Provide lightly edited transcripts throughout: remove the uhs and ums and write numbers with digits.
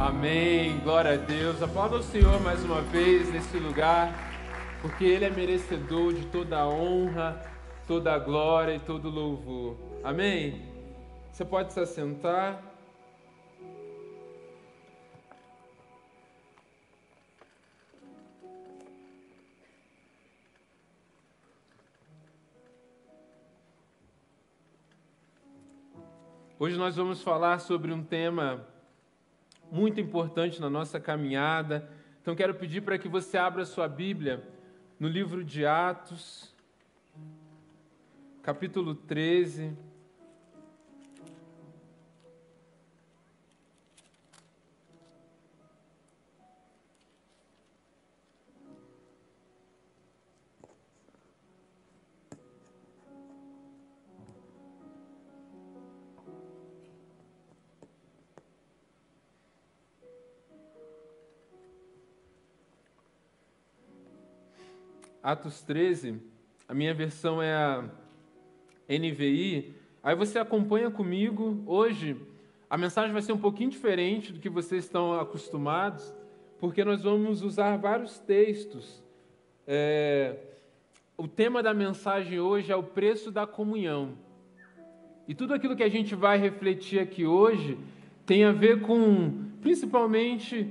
Amém, glória a Deus. Aplauda o Senhor mais uma vez nesse lugar, porque Ele é merecedor de toda a honra, toda a glória e todo o louvor. Amém? Você pode se assentar. Hoje nós vamos falar sobre um tema muito importante na nossa caminhada. Então quero pedir para que você abra sua Bíblia no livro de Atos, capítulo 13. Atos 13, a minha versão é a NVI. Aí você acompanha comigo. Hoje a mensagem vai ser um pouquinho diferente do que vocês estão acostumados, porque nós vamos usar vários textos. O tema da mensagem hoje é o preço da comunhão. E tudo aquilo que a gente vai refletir aqui hoje tem a ver com, principalmente,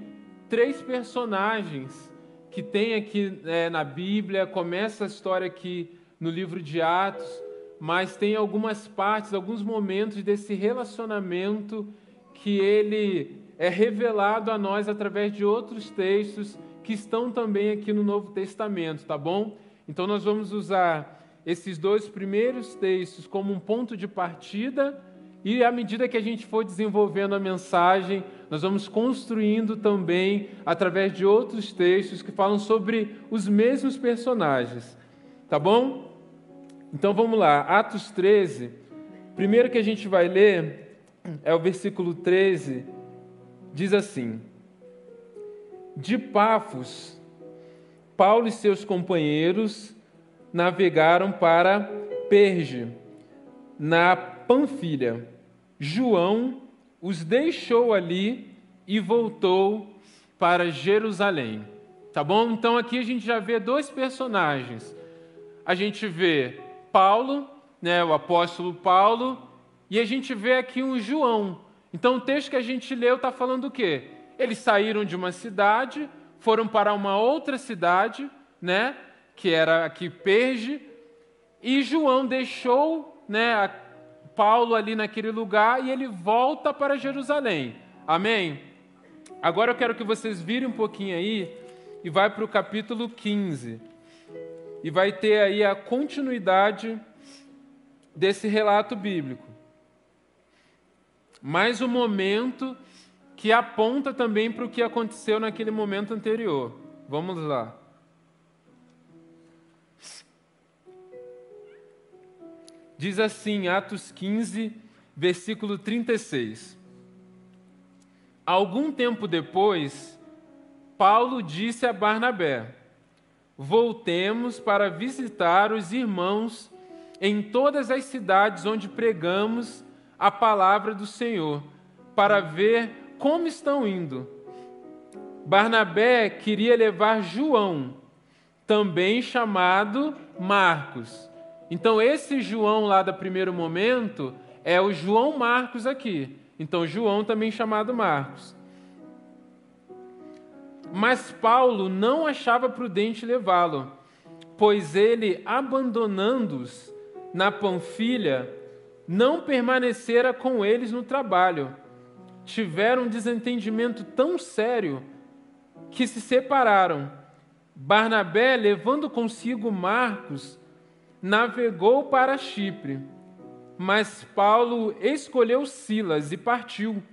3 personagens que tem aqui na Bíblia. Começa a história aqui no livro de Atos, mas tem algumas partes, alguns momentos desse relacionamento que ele é revelado a nós através de outros textos que estão também aqui no Novo Testamento, tá bom? Então nós vamos usar esses 2 primeiros textos como um ponto de partida, e à medida que a gente for desenvolvendo a mensagem, nós vamos construindo também através de outros textos que falam sobre os mesmos personagens, tá bom? Então vamos lá, Atos 13, primeiro que a gente vai ler é o versículo 13, diz assim: De Pafos, Paulo e seus companheiros navegaram para Perge, na Panfilha. João os deixou ali e voltou para Jerusalém. Tá bom? Então aqui a gente já vê 2 personagens. A gente vê Paulo, o apóstolo Paulo, e a gente vê aqui um João. Então o texto que a gente leu está falando o quê? Eles saíram de uma cidade, foram para uma outra cidade, que era aqui Perge, e João deixou Paulo ali naquele lugar e ele volta para Jerusalém. Amém? Agora eu quero que vocês virem um pouquinho aí e vai para o capítulo 15. E vai ter aí a continuidade desse relato bíblico. Mais um momento que aponta também para o que aconteceu naquele momento anterior. Vamos lá. Diz assim, Atos 15, versículo 36. Algum tempo depois, Paulo disse a Barnabé: Voltemos para visitar os irmãos em todas as cidades onde pregamos a palavra do Senhor, para ver como estão indo. Barnabé queria levar João, também chamado Marcos. Então esse João lá do primeiro momento é o João Marcos aqui. Então João também chamado Marcos. Mas Paulo não achava prudente levá-lo, pois ele, abandonando-os na Panfilha, não permanecera com eles no trabalho. Tiveram um desentendimento tão sério que se separaram. Barnabé, levando consigo Marcos, navegou para Chipre, mas Paulo escolheu Silas e partiu,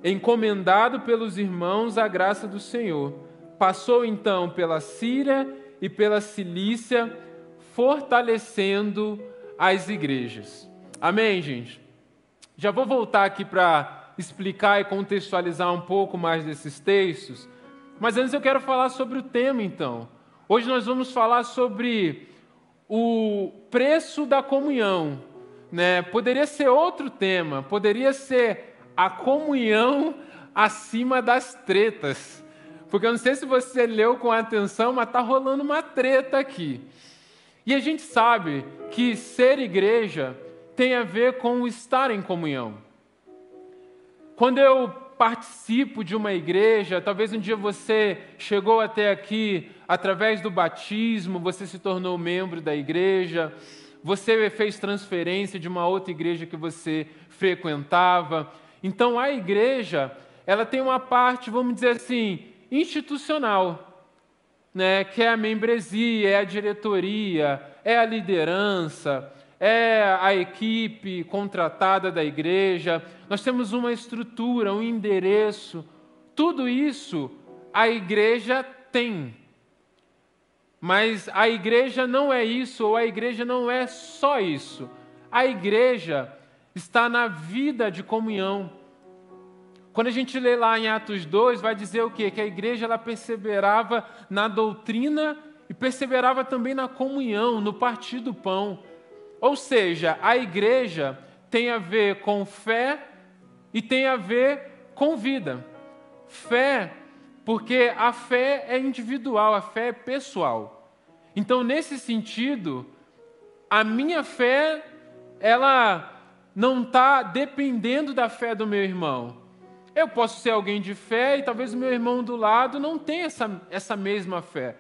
encomendado pelos irmãos à graça do Senhor. Passou então pela Síria e pela Cilícia, fortalecendo as igrejas. Amém, gente? Já vou voltar aqui para explicar e contextualizar um pouco mais desses textos, mas antes eu quero falar sobre o tema, então. Hoje nós vamos falar sobre o preço da comunhão, Poderia ser outro tema, poderia ser a comunhão acima das tretas. Porque eu não sei se você leu com atenção, mas está rolando uma treta aqui. E a gente sabe que ser igreja tem a ver com estar em comunhão. Quando eu participo de uma igreja, talvez um dia você chegou até aqui através do batismo, você se tornou membro da igreja, você fez transferência de uma outra igreja que você frequentava. Então a igreja, ela tem uma parte, vamos dizer assim, institucional, né? Que é a membresia, é a diretoria, é a liderança, é a equipe contratada da igreja. Nós temos uma estrutura, um endereço. Tudo isso a igreja tem. Mas a igreja não é isso, ou a igreja não é só isso. A igreja está na vida de comunhão. Quando a gente lê lá em Atos 2, vai dizer o quê? Que a igreja ela perseverava na doutrina e perseverava também na comunhão, no partir do pão. Ou seja, a igreja tem a ver com fé e tem a ver com vida. Fé, porque a fé é individual, a fé é pessoal. Então, nesse sentido, a minha fé, ela não está dependendo da fé do meu irmão. Eu posso ser alguém de fé e talvez o meu irmão do lado não tenha essa mesma fé.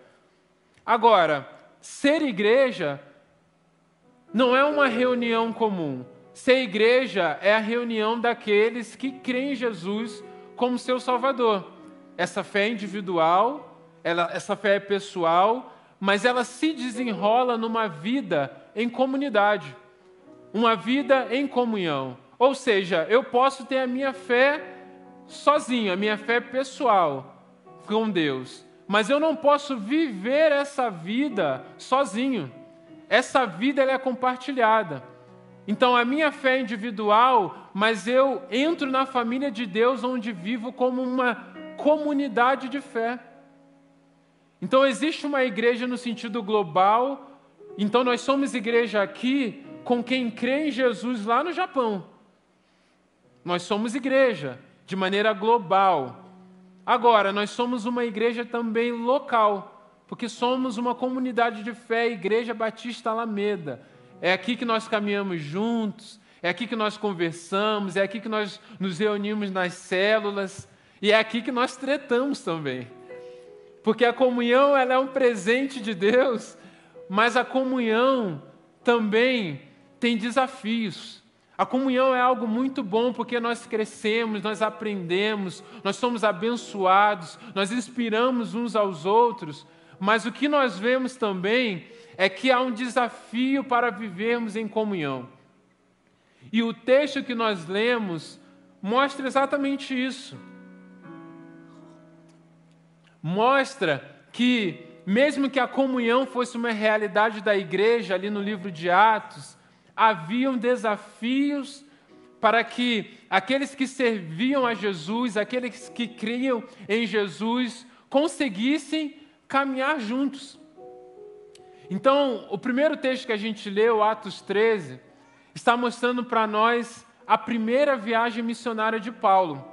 Agora, ser igreja não é uma reunião comum. Ser igreja é a reunião daqueles que creem em Jesus como seu Salvador. Essa fé é individual, essa fé é pessoal, mas ela se desenrola numa vida em comunidade, uma vida em comunhão. Ou seja, eu posso ter a minha fé sozinho, a minha fé pessoal com Deus, mas eu não posso viver essa vida sozinho. Essa vida ela é compartilhada. Então a minha fé é individual, mas eu entro na família de Deus onde vivo como uma comunidade de fé. Então existe uma igreja no sentido global. Então nós somos igreja aqui com quem crê em Jesus lá no Japão. Nós somos igreja de maneira global. Agora, nós somos uma igreja também local, porque somos uma comunidade de fé, Igreja Batista Alameda. É aqui que nós caminhamos juntos, é aqui que nós conversamos, é aqui que nós nos reunimos nas células, e é aqui que nós tretamos também. Porque a comunhão ela é um presente de Deus, mas a comunhão também tem desafios. A comunhão é algo muito bom porque nós crescemos, nós aprendemos, nós somos abençoados, nós inspiramos uns aos outros, mas o que nós vemos também é que há um desafio para vivermos em comunhão. E o texto que nós lemos mostra exatamente isso. Mostra que, mesmo que a comunhão fosse uma realidade da igreja ali no livro de Atos, haviam desafios para que aqueles que serviam a Jesus, aqueles que criam em Jesus, conseguissem caminhar juntos. Então, o primeiro texto que a gente leu, Atos 13, está mostrando para nós a primeira viagem missionária de Paulo.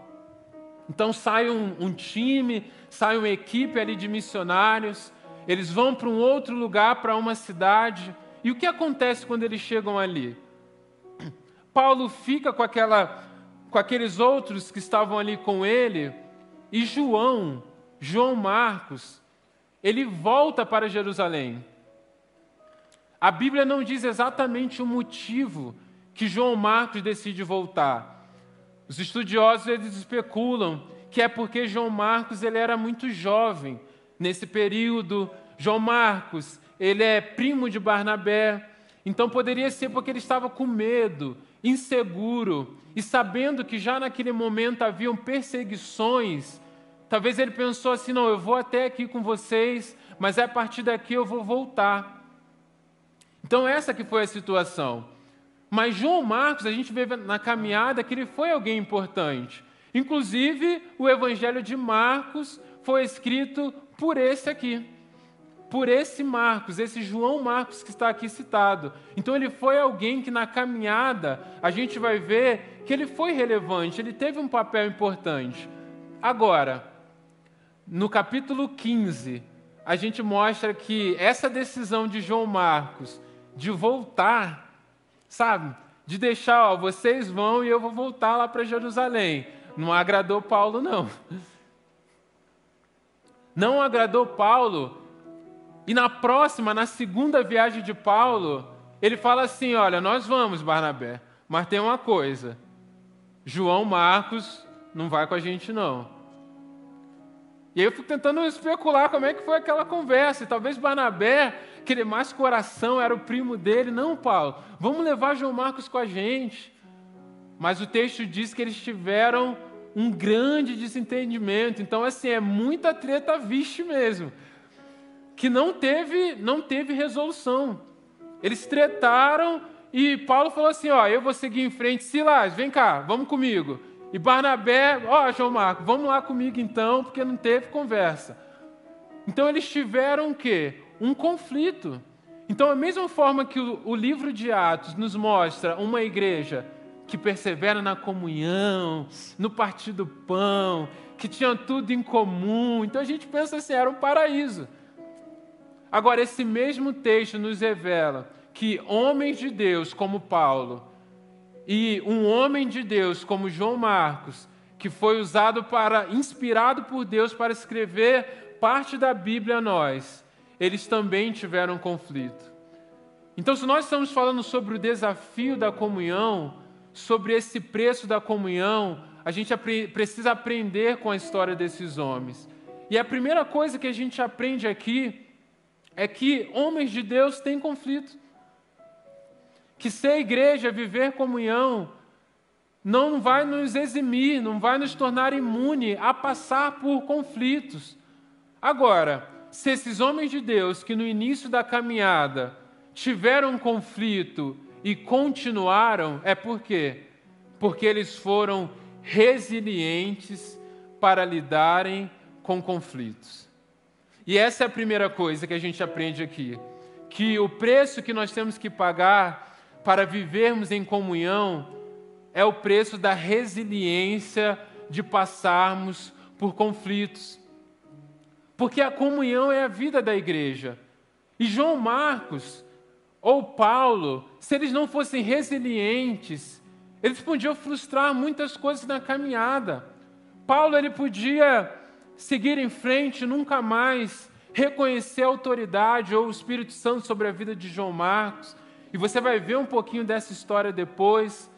Então sai um time, sai uma equipe ali de missionários, eles vão para um outro lugar, para uma cidade. E o que acontece quando eles chegam ali? Paulo fica com aqueles outros que estavam ali com ele, e João Marcos, ele volta para Jerusalém. A Bíblia não diz exatamente o motivo que João Marcos decide voltar. Os estudiosos eles especulam que é porque João Marcos ele era muito jovem nesse período. João Marcos ele é primo de Barnabé, então poderia ser porque ele estava com medo, inseguro, e sabendo que já naquele momento haviam perseguições, talvez ele pensou assim, não, eu vou até aqui com vocês, mas a partir daqui eu vou voltar. Então essa que foi a situação. Mas João Marcos, a gente vê na caminhada que ele foi alguém importante. Inclusive, o Evangelho de Marcos foi escrito por esse aqui. Por esse Marcos, esse João Marcos que está aqui citado. Então ele foi alguém que na caminhada a gente vai ver que ele foi relevante, ele teve um papel importante. Agora, no capítulo 15, a gente mostra que essa decisão de João Marcos de voltar, sabe? De deixar, ó, vocês vão e eu vou voltar lá para Jerusalém. Não agradou Paulo, não. Não agradou Paulo. E na segunda viagem de Paulo, ele fala assim, olha, nós vamos, Barnabé, mas tem uma coisa, João Marcos não vai com a gente, não. E aí eu fico tentando especular como é que foi aquela conversa. E talvez Barnabé, aquele mais coração, era o primo dele. Não, Paulo, vamos levar João Marcos com a gente. Mas o texto diz que eles tiveram um grande desentendimento. Então, assim, é muita treta vixe mesmo. Que não teve resolução. Eles tretaram e Paulo falou assim, ó, eu vou seguir em frente. Silas, vem cá, vamos comigo. E Barnabé, ó, João Marcos, vamos lá comigo então, porque não teve conversa. Então eles tiveram o quê? Um conflito. Então, da mesma forma que o livro de Atos nos mostra uma igreja que persevera na comunhão, no partir do pão, que tinha tudo em comum. Então a gente pensa assim, era um paraíso. Agora, esse mesmo texto nos revela que homens de Deus como Paulo e um homem de Deus como João Marcos, que foi inspirado por Deus para escrever parte da Bíblia a nós, eles também tiveram conflito. Então, se nós estamos falando sobre o desafio da comunhão, sobre esse preço da comunhão, a gente precisa aprender com a história desses homens. E a primeira coisa que a gente aprende aqui é que homens de Deus têm conflito. Que ser igreja, viver comunhão, não vai nos eximir, não vai nos tornar imune a passar por conflitos. Agora, se esses homens de Deus que no início da caminhada tiveram um conflito e continuaram, é por quê? Porque eles foram resilientes para lidarem com conflitos. E essa é a primeira coisa que a gente aprende aqui, que o preço que nós temos que pagar para vivermos em comunhão é o preço da resiliência de passarmos por conflitos. Porque a comunhão é a vida da igreja. E João Marcos ou Paulo, se eles não fossem resilientes, eles podiam frustrar muitas coisas na caminhada. Paulo, ele podia seguir em frente, nunca mais reconhecer a autoridade ou o Espírito Santo sobre a vida de João Marcos. E você vai ver um pouquinho dessa história depois.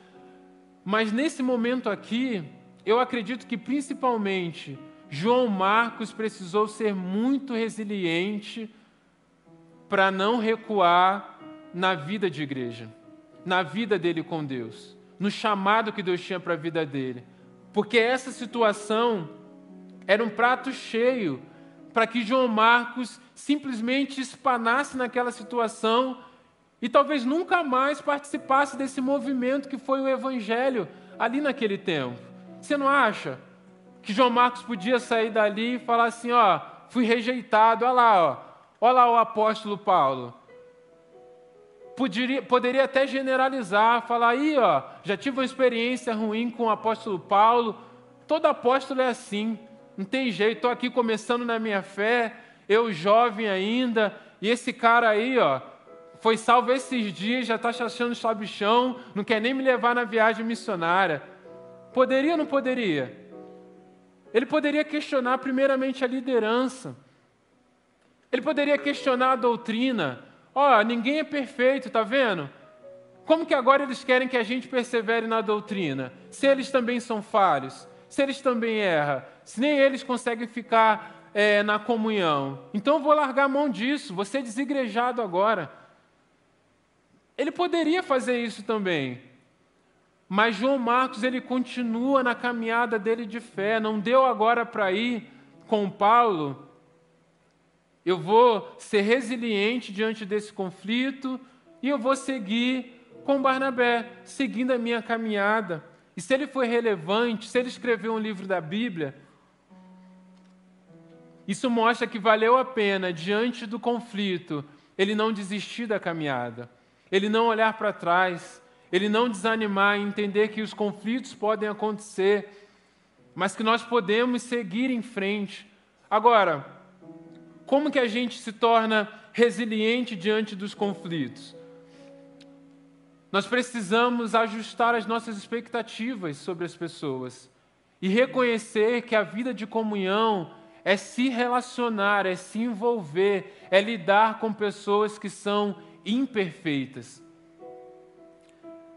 Mas nesse momento aqui, eu acredito que principalmente João Marcos precisou ser muito resiliente para não recuar na vida de igreja, na vida dele com Deus, no chamado que Deus tinha para a vida dele. Porque essa situação era um prato cheio para que João Marcos simplesmente espanasse naquela situação e talvez nunca mais participasse desse movimento que foi o Evangelho ali naquele tempo. Você não acha que João Marcos podia sair dali e falar assim, ó, fui rejeitado, olha lá o apóstolo Paulo. Poderia até generalizar, falar aí, ó, já tive uma experiência ruim com o apóstolo Paulo. Todo apóstolo é assim, não tem jeito, estou aqui começando na minha fé, eu jovem ainda, e esse cara aí, ó, foi salvo esses dias, já está achando sabichão, não quer nem me levar na viagem missionária. Poderia ou não poderia? Ele poderia questionar primeiramente a liderança. Ele poderia questionar a doutrina. Ó, ninguém é perfeito, tá vendo? Como que agora eles querem que a gente persevere na doutrina? Se eles também são falhos, se eles também erram, se nem eles conseguem ficar na comunhão. Então eu vou largar a mão disso, vou ser desigrejado agora. Ele poderia fazer isso também. Mas João Marcos, ele continua na caminhada dele de fé. Não deu agora para ir com Paulo. Eu vou ser resiliente diante desse conflito e eu vou seguir com Barnabé, seguindo a minha caminhada. E se ele foi relevante, se ele escreveu um livro da Bíblia, isso mostra que valeu a pena, diante do conflito, ele não desistir da caminhada, ele não olhar para trás, ele não desanimar e entender que os conflitos podem acontecer. mas que nós podemos seguir em frente. Agora, como que a gente se torna resiliente diante dos conflitos? Nós precisamos ajustar as nossas expectativas sobre as pessoas e reconhecer que a vida de comunhão é se relacionar, é se envolver, é lidar com pessoas que são imperfeitas.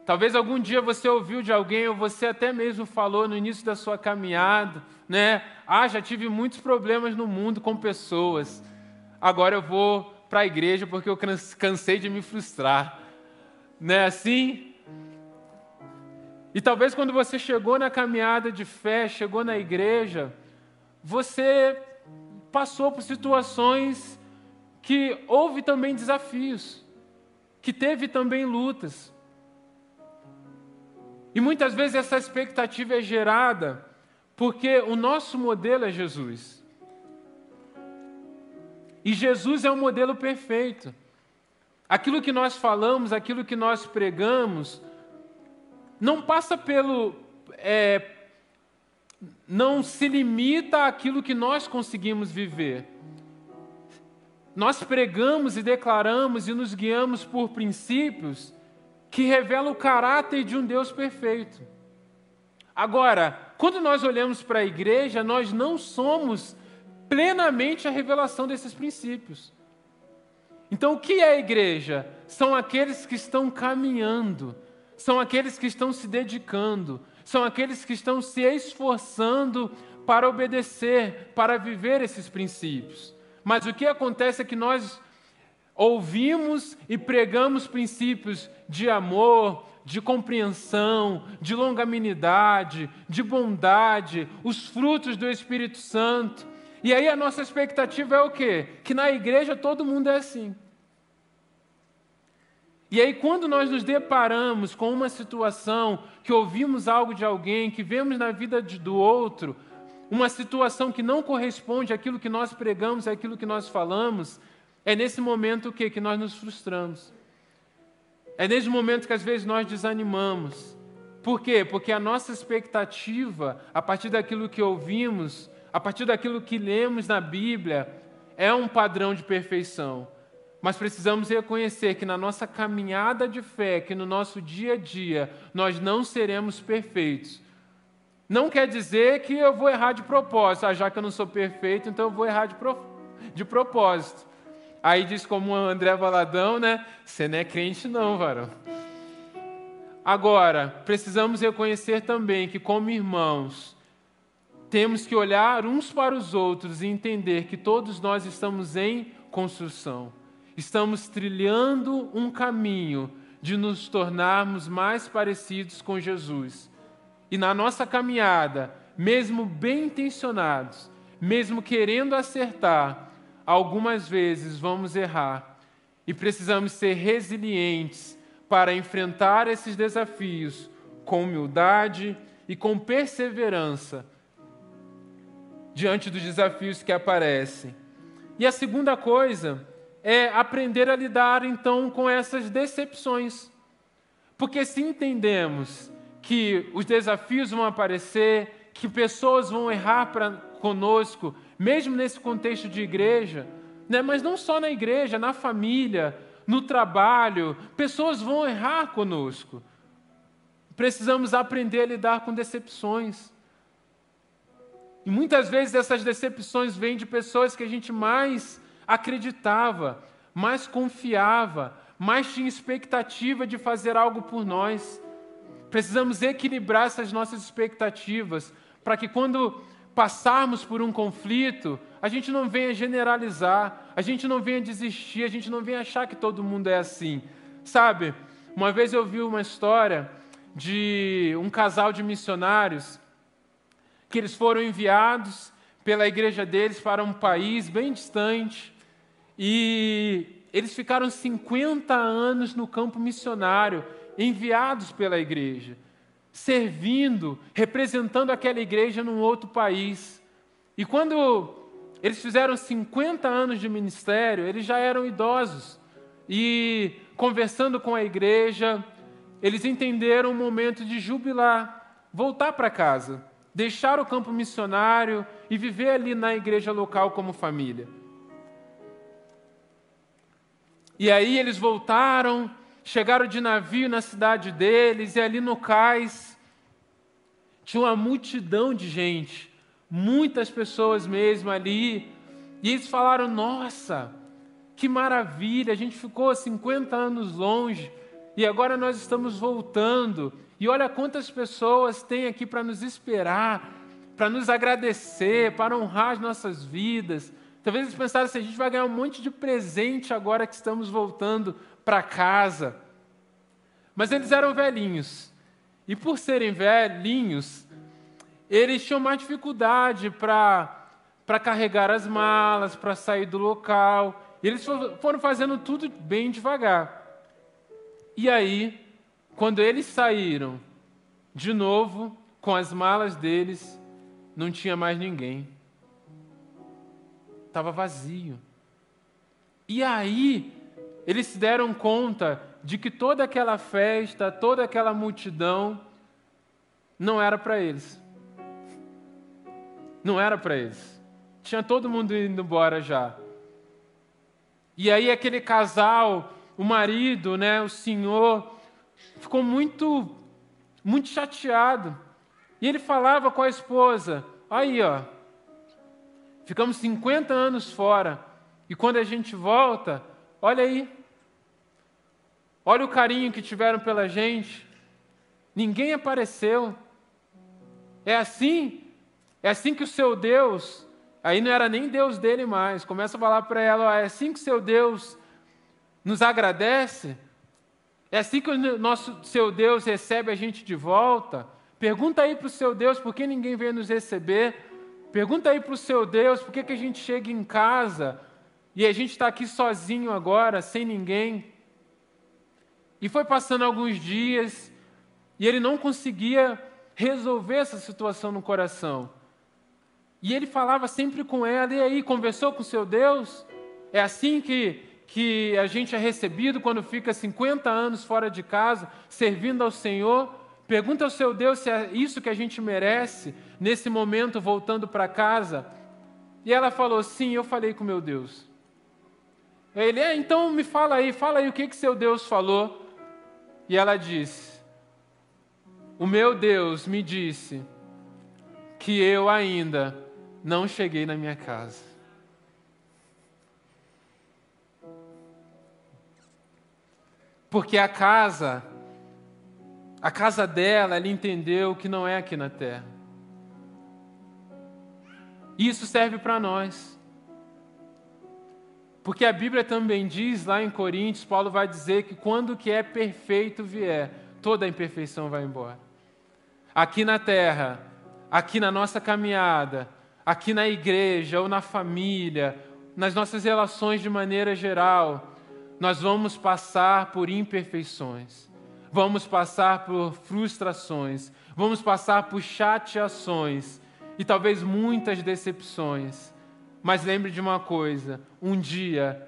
Talvez algum dia você ouviu de alguém, ou você até mesmo falou no início da sua caminhada, né? Já tive muitos problemas no mundo com pessoas. Agora eu vou para a igreja porque eu cansei de me frustrar. Não é assim? E talvez quando você chegou na caminhada de fé, chegou na igreja, você passou por situações que houve também desafios, que teve também lutas. E muitas vezes essa expectativa é gerada porque o nosso modelo é Jesus. E Jesus é o modelo perfeito. Aquilo que nós falamos, aquilo que nós pregamos, não passa pelo... não se limita àquilo que nós conseguimos viver. Nós pregamos e declaramos e nos guiamos por princípios que revelam o caráter de um Deus perfeito. Agora, quando nós olhamos para a igreja, nós não somos plenamente a revelação desses princípios. Então, o que é a igreja? São aqueles que estão caminhando, são aqueles que estão se dedicando, são aqueles que estão se esforçando para obedecer, para viver esses princípios. Mas o que acontece é que nós ouvimos e pregamos princípios de amor, de compreensão, de longanimidade, de bondade, os frutos do Espírito Santo. E aí a nossa expectativa é o quê? Que na igreja todo mundo é assim. E aí quando nós nos deparamos com uma situação, que ouvimos algo de alguém, que vemos na vida do outro, uma situação que não corresponde àquilo que nós pregamos, àquilo que nós falamos, é nesse momento o quê? Que nós nos frustramos. É nesse momento que às vezes nós desanimamos. Por quê? Porque a nossa expectativa, a partir daquilo que ouvimos, a partir daquilo que lemos na Bíblia, é um padrão de perfeição. Mas precisamos reconhecer que na nossa caminhada de fé, que no nosso dia a dia, nós não seremos perfeitos. Não quer dizer que eu vou errar de propósito. Já que eu não sou perfeito, então eu vou errar de propósito. Aí diz como o André Valadão, né? Você não é crente não, varão. Agora, precisamos reconhecer também que como irmãos, temos que olhar uns para os outros e entender que todos nós estamos em construção. Estamos trilhando um caminho de nos tornarmos mais parecidos com Jesus. E na nossa caminhada, mesmo bem intencionados, mesmo querendo acertar, algumas vezes vamos errar e precisamos ser resilientes para enfrentar esses desafios com humildade e com perseverança diante dos desafios que aparecem. E a segunda coisa é aprender a lidar então com essas decepções. Porque se entendemos que os desafios vão aparecer, que pessoas vão errar conosco, mesmo nesse contexto de igreja, né? Mas não só na igreja, na família, no trabalho, pessoas vão errar conosco. Precisamos aprender a lidar com decepções. E muitas vezes essas decepções vêm de pessoas que a gente mais acreditava, mais confiava, mais tinha expectativa de fazer algo por nós. Precisamos equilibrar essas nossas expectativas para que quando passarmos por um conflito, a gente não venha generalizar, a gente não venha desistir, a gente não venha achar que todo mundo é assim. Sabe, uma vez eu vi uma história de um casal de missionários que eles foram enviados pela igreja deles para um país bem distante e eles ficaram 50 anos no campo missionário, enviados pela igreja, servindo, representando aquela igreja num outro país. E quando eles fizeram 50 anos de ministério, eles já eram idosos. E conversando com a igreja, eles entenderam o momento de jubilar, voltar para casa, deixar o campo missionário e viver ali na igreja local como família. E aí eles voltaram, chegaram de navio na cidade deles, e ali no cais tinha uma multidão de gente, muitas pessoas mesmo ali, e eles falaram: nossa, que maravilha, a gente ficou 50 anos longe, e agora nós estamos voltando, e olha quantas pessoas tem aqui para nos esperar, para nos agradecer, para honrar as nossas vidas. Talvez eles pensaram assim: a gente vai ganhar um monte de presente agora que estamos voltando para casa. Mas eles eram velhinhos. E por serem velhinhos, eles tinham mais dificuldade para carregar as malas, para sair do local. E eles foram fazendo tudo bem devagar. E aí, quando eles saíram, de novo, com as malas deles, não tinha mais ninguém. Estava vazio. E aí, eles se deram conta de que toda aquela festa, toda aquela multidão, não era para eles. Não era para eles. Tinha todo mundo indo embora já. E aí aquele casal, o marido, né, o senhor, ficou muito chateado. E ele falava com a esposa: aí, ó, ficamos 50 anos fora, e quando a gente volta, olha aí, olha o carinho que tiveram pela gente, ninguém apareceu. É assim que o seu Deus, aí não era nem Deus dele mais, começa a falar para ela: ó, é assim que o seu Deus nos agradece? É assim que o seu Deus recebe a gente de volta? Pergunta aí para o seu Deus por que ninguém veio nos receber. Pergunta aí para o seu Deus por que a gente chega em casa e a gente está aqui sozinho agora, sem ninguém. E foi passando alguns dias e ele não conseguia resolver essa situação no coração. E ele falava sempre com ela: e aí, conversou com o seu Deus? É assim que a gente é recebido quando fica 50 anos fora de casa, servindo ao Senhor? Pergunta ao seu Deus se é isso que a gente merece, nesse momento, voltando para casa. E ela falou: sim, eu falei com meu Deus. Ele: então me fala aí o que seu Deus falou. E ela disse: o meu Deus me disse que eu ainda não cheguei na minha casa. Porque a casa dela, ela entendeu que não é aqui na terra. E isso serve para nós. Porque a Bíblia também diz, lá em Coríntios, Paulo vai dizer que quando o que é perfeito vier, toda a imperfeição vai embora. Aqui na terra, aqui na nossa caminhada, aqui na igreja ou na família, nas nossas relações de maneira geral, nós vamos passar por imperfeições, vamos passar por frustrações, vamos passar por chateações e talvez muitas decepções. Mas lembre de uma coisa: um dia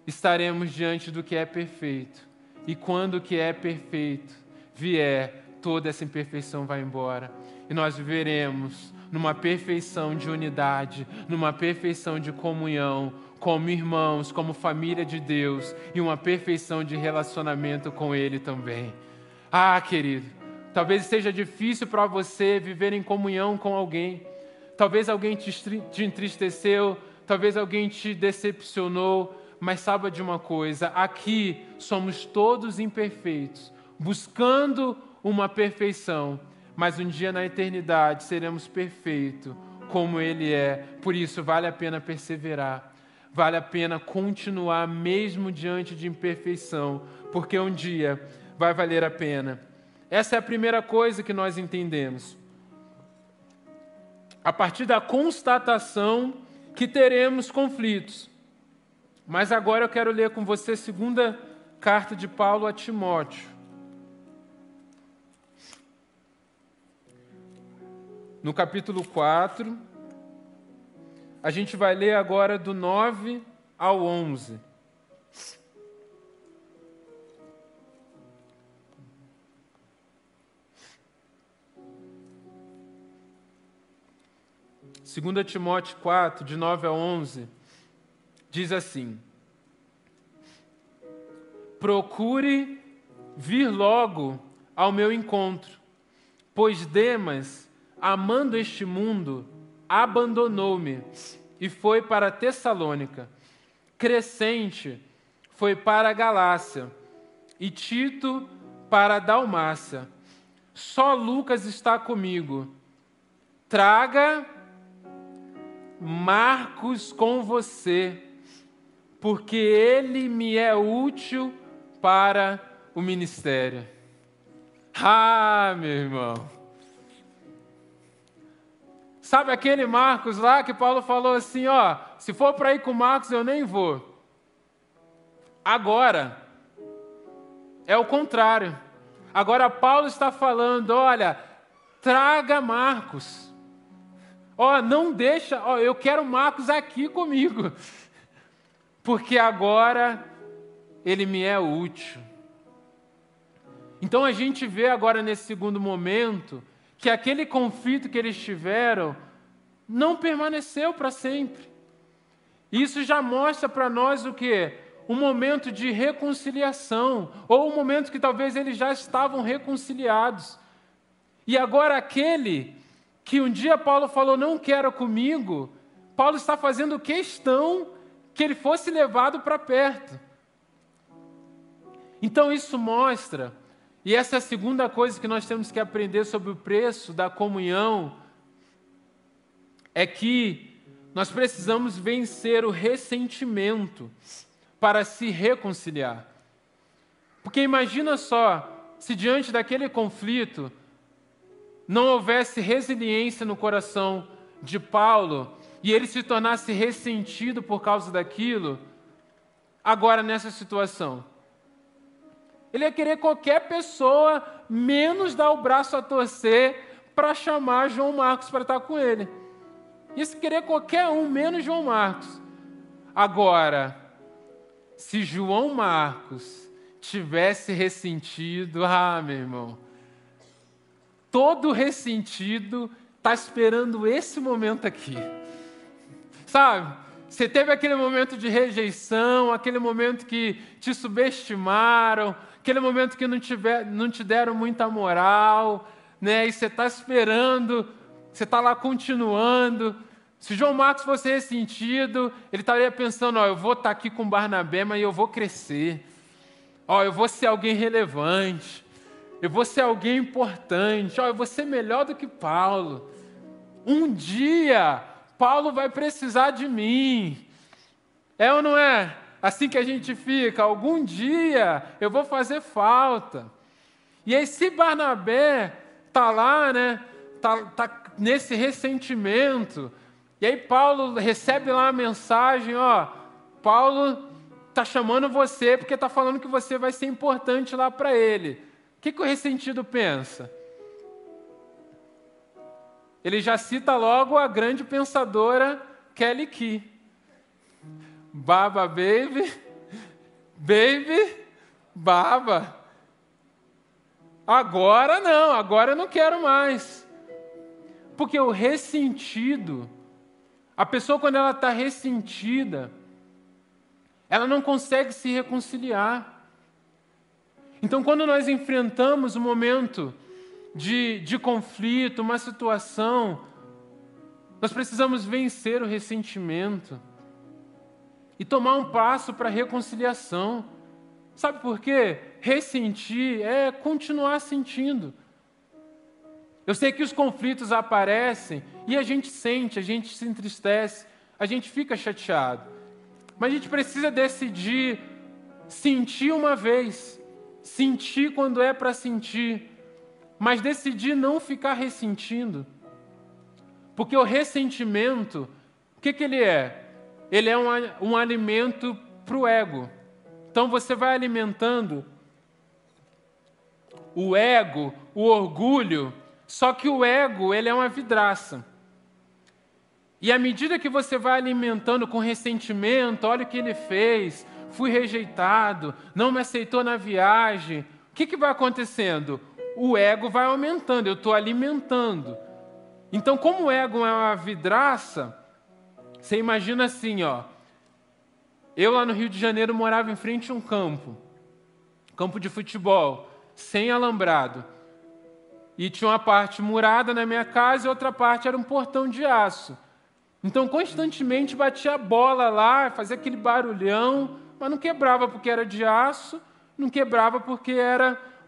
estaremos diante do que é perfeito, e quando o que é perfeito vier, toda essa imperfeição vai embora, e nós viveremos numa perfeição de unidade, numa perfeição de comunhão, como irmãos, como família de Deus, e uma perfeição de relacionamento com Ele também. Ah, querido, talvez seja difícil para você viver em comunhão com alguém. Talvez alguém te entristeceu, talvez alguém te decepcionou, mas saiba de uma coisa: aqui somos todos imperfeitos, buscando uma perfeição, mas um dia na eternidade seremos perfeitos como Ele é. Por isso vale a pena perseverar, vale a pena continuar mesmo diante de imperfeição, porque um dia vai valer a pena. Essa é a primeira coisa que nós entendemos. A partir da constatação que teremos conflitos. Mas agora eu quero ler com você a segunda carta de Paulo a Timóteo. No capítulo 4, a gente vai ler agora do 9 ao 11. 2 Timóteo 4, de 9 a 11, diz assim: procure vir logo ao meu encontro, pois Demas, amando este mundo, abandonou-me e foi para Tessalônica. Crescente foi para a Galácia e Tito para a Dalmácia. Só Lucas está comigo. Traga Marcos com você, porque ele me é útil para o ministério. Ah, meu irmão. Sabe aquele Marcos lá que Paulo falou assim, ó, se for para ir com Marcos eu nem vou. Agora, é o contrário. Agora Paulo está falando, olha, traga Marcos. Ó, não deixa, ó, eu quero Marcos aqui comigo. Porque agora ele me é útil. Então a gente vê agora nesse segundo momento que aquele conflito que eles tiveram não permaneceu para sempre. Isso já mostra para nós o quê? Um momento de reconciliação, ou um momento que talvez eles já estavam reconciliados. E agora aquele que um dia Paulo falou, não quero comigo, Paulo está fazendo questão que ele fosse levado para perto. Então isso mostra, e essa é a segunda coisa que nós temos que aprender sobre o preço da comunhão, é que nós precisamos vencer o ressentimento para se reconciliar. Porque imagina só, se diante daquele conflito não houvesse resiliência no coração de Paulo e ele se tornasse ressentido por causa daquilo, agora nessa situação, ele ia querer qualquer pessoa menos dar o braço a torcer para chamar João Marcos para estar com ele. Ia se querer qualquer um menos João Marcos. Agora, se João Marcos tivesse ressentido, meu irmão, todo ressentido está esperando esse momento aqui. Sabe? Você teve aquele momento de rejeição, aquele momento que te subestimaram, aquele momento que não te deram muita moral, né? E você está esperando, você está lá continuando. Se João Marcos fosse ressentido, ele estaria pensando, eu vou estar aqui com Barnabé, mas eu vou crescer. Eu vou ser alguém relevante. Eu vou ser alguém importante. Eu vou ser melhor do que Paulo. Um dia, Paulo vai precisar de mim. É ou não é? Assim que a gente fica, algum dia eu vou fazer falta. E aí, se Barnabé está lá, né? Tá nesse ressentimento. E aí Paulo recebe lá a mensagem, Paulo está chamando você porque está falando que você vai ser importante lá para ele. O que o ressentido pensa? Ele já cita logo a grande pensadora Kelly Key. Baba, baby, baba. Agora não, agora eu não quero mais. Porque o ressentido, a pessoa quando ela está ressentida, ela não consegue se reconciliar. Então, quando nós enfrentamos um momento de conflito, uma situação, nós precisamos vencer o ressentimento e tomar um passo para a reconciliação. Sabe por quê? Ressentir é continuar sentindo. Eu sei que os conflitos aparecem e a gente sente, a gente se entristece, a gente fica chateado. Mas a gente precisa decidir sentir uma vez, sentir quando é para sentir, mas decidir não ficar ressentindo. Porque o ressentimento, o que ele é? Ele é um alimento para o ego. Então você vai alimentando o ego, o orgulho, só que o ego, ele é uma vidraça. E à medida que você vai alimentando com ressentimento, olha o que ele fez, fui rejeitado, não me aceitou na viagem, o que vai acontecendo? O ego vai aumentando, eu estou alimentando. Então, como o ego é uma vidraça, você imagina assim, ó. Eu lá no Rio de Janeiro morava em frente a um campo de futebol, sem alambrado. E tinha uma parte murada na minha casa e outra parte era um portão de aço. Então, constantemente batia a bola lá, fazia aquele barulhão, mas não quebrava porque era de aço, não quebrava porque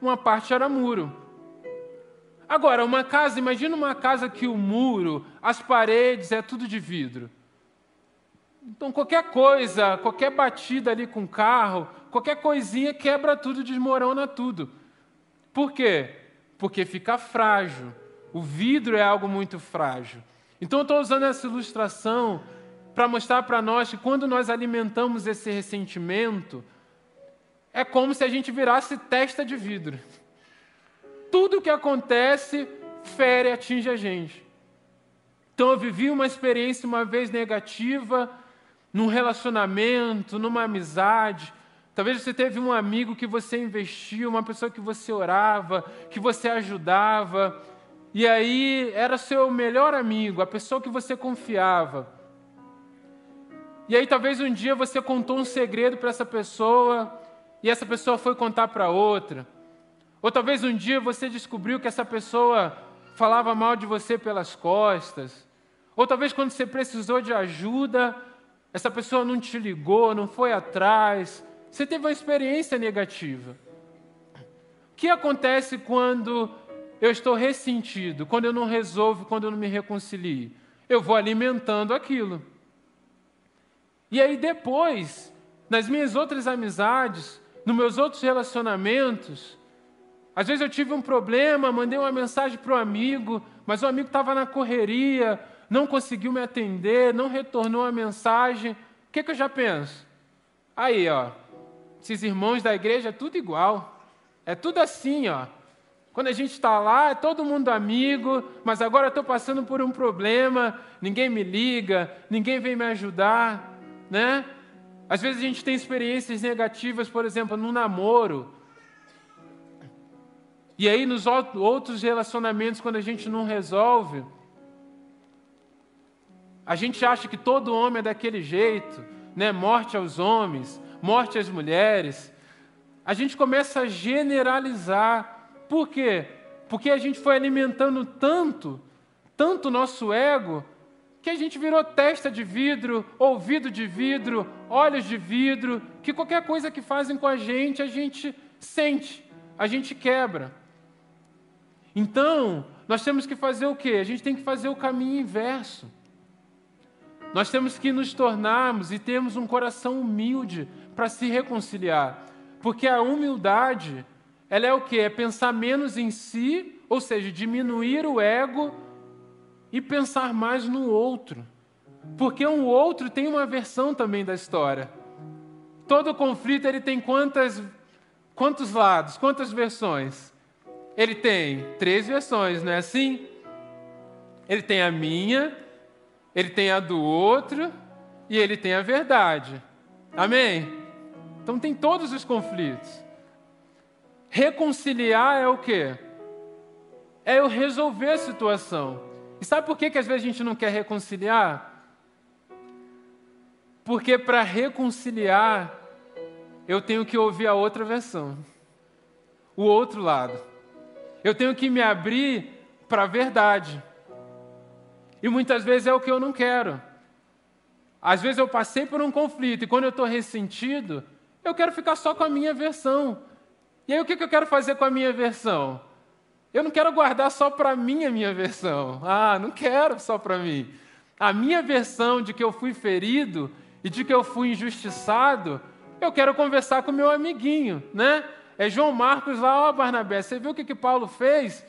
uma parte era muro. Agora, uma casa, imagina uma casa que o muro, as paredes, é tudo de vidro. Então, qualquer coisa, qualquer batida ali com o carro, qualquer coisinha quebra tudo, desmorona tudo. Por quê? Porque fica frágil. O vidro é algo muito frágil. Então, eu estou usando essa ilustração para mostrar para nós que quando nós alimentamos esse ressentimento, é como se a gente virasse testa de vidro. Tudo o que acontece fere, atinge a gente. Então, eu vivi uma experiência uma vez negativa, num relacionamento, numa amizade. Talvez você teve um amigo que você investiu, uma pessoa que você orava, que você ajudava, e aí era seu melhor amigo, a pessoa que você confiava. E aí talvez um dia você contou um segredo para essa pessoa, e essa pessoa foi contar para outra. Ou talvez um dia você descobriu que essa pessoa falava mal de você pelas costas. Ou talvez quando você precisou de ajuda, essa pessoa não te ligou, não foi atrás. Você teve uma experiência negativa. O que acontece quando eu estou ressentido, quando eu não resolvo, quando eu não me reconcilio? Eu vou alimentando aquilo. E aí depois, nas minhas outras amizades, nos meus outros relacionamentos, às vezes eu tive um problema, mandei uma mensagem para o amigo, mas o amigo estava na correria, não conseguiu me atender, não retornou a mensagem. O que eu já penso? Aí, ó, esses irmãos da igreja é tudo igual. É tudo assim, ó. Quando a gente está lá, é todo mundo amigo, mas agora eu estou passando por um problema, ninguém me liga, ninguém vem me ajudar, né? Às vezes a gente tem experiências negativas, por exemplo, no namoro. E aí nos outros relacionamentos, quando a gente não resolve, a gente acha que todo homem é daquele jeito, né? Morte aos homens, morte às mulheres. A gente começa a generalizar. Por quê? Porque a gente foi alimentando tanto o nosso ego, que a gente virou testa de vidro, ouvido de vidro, olhos de vidro, que qualquer coisa que fazem com a gente sente, a gente quebra. Então, nós temos que fazer o quê? A gente tem que fazer o caminho inverso. Nós temos que nos tornarmos e termos um coração humilde para se reconciliar. Porque a humildade, ela é o quê? É pensar menos em si, ou seja, diminuir o ego e pensar mais no outro. Porque um outro tem uma versão também da história. Todo conflito ele tem quantos lados, quantas versões? Ele tem 3 versões, não é assim? Ele tem a minha, ele tem a do outro e ele tem a verdade. Amém? Então tem todos os conflitos. Reconciliar é o quê? É eu resolver a situação. E sabe por que às vezes a gente não quer reconciliar? Porque para reconciliar, eu tenho que ouvir a outra versão. O outro lado. Eu tenho que me abrir para a verdade. E muitas vezes é o que eu não quero. Às vezes eu passei por um conflito e quando eu estou ressentido, eu quero ficar só com a minha versão. E aí o que eu quero fazer com a minha versão? Eu não quero guardar só para mim a minha versão. Não quero só para mim. A minha versão de que eu fui ferido e de que eu fui injustiçado, eu quero conversar com o meu amiguinho, né? É João Marcos lá, Barnabé, você viu o que Paulo fez?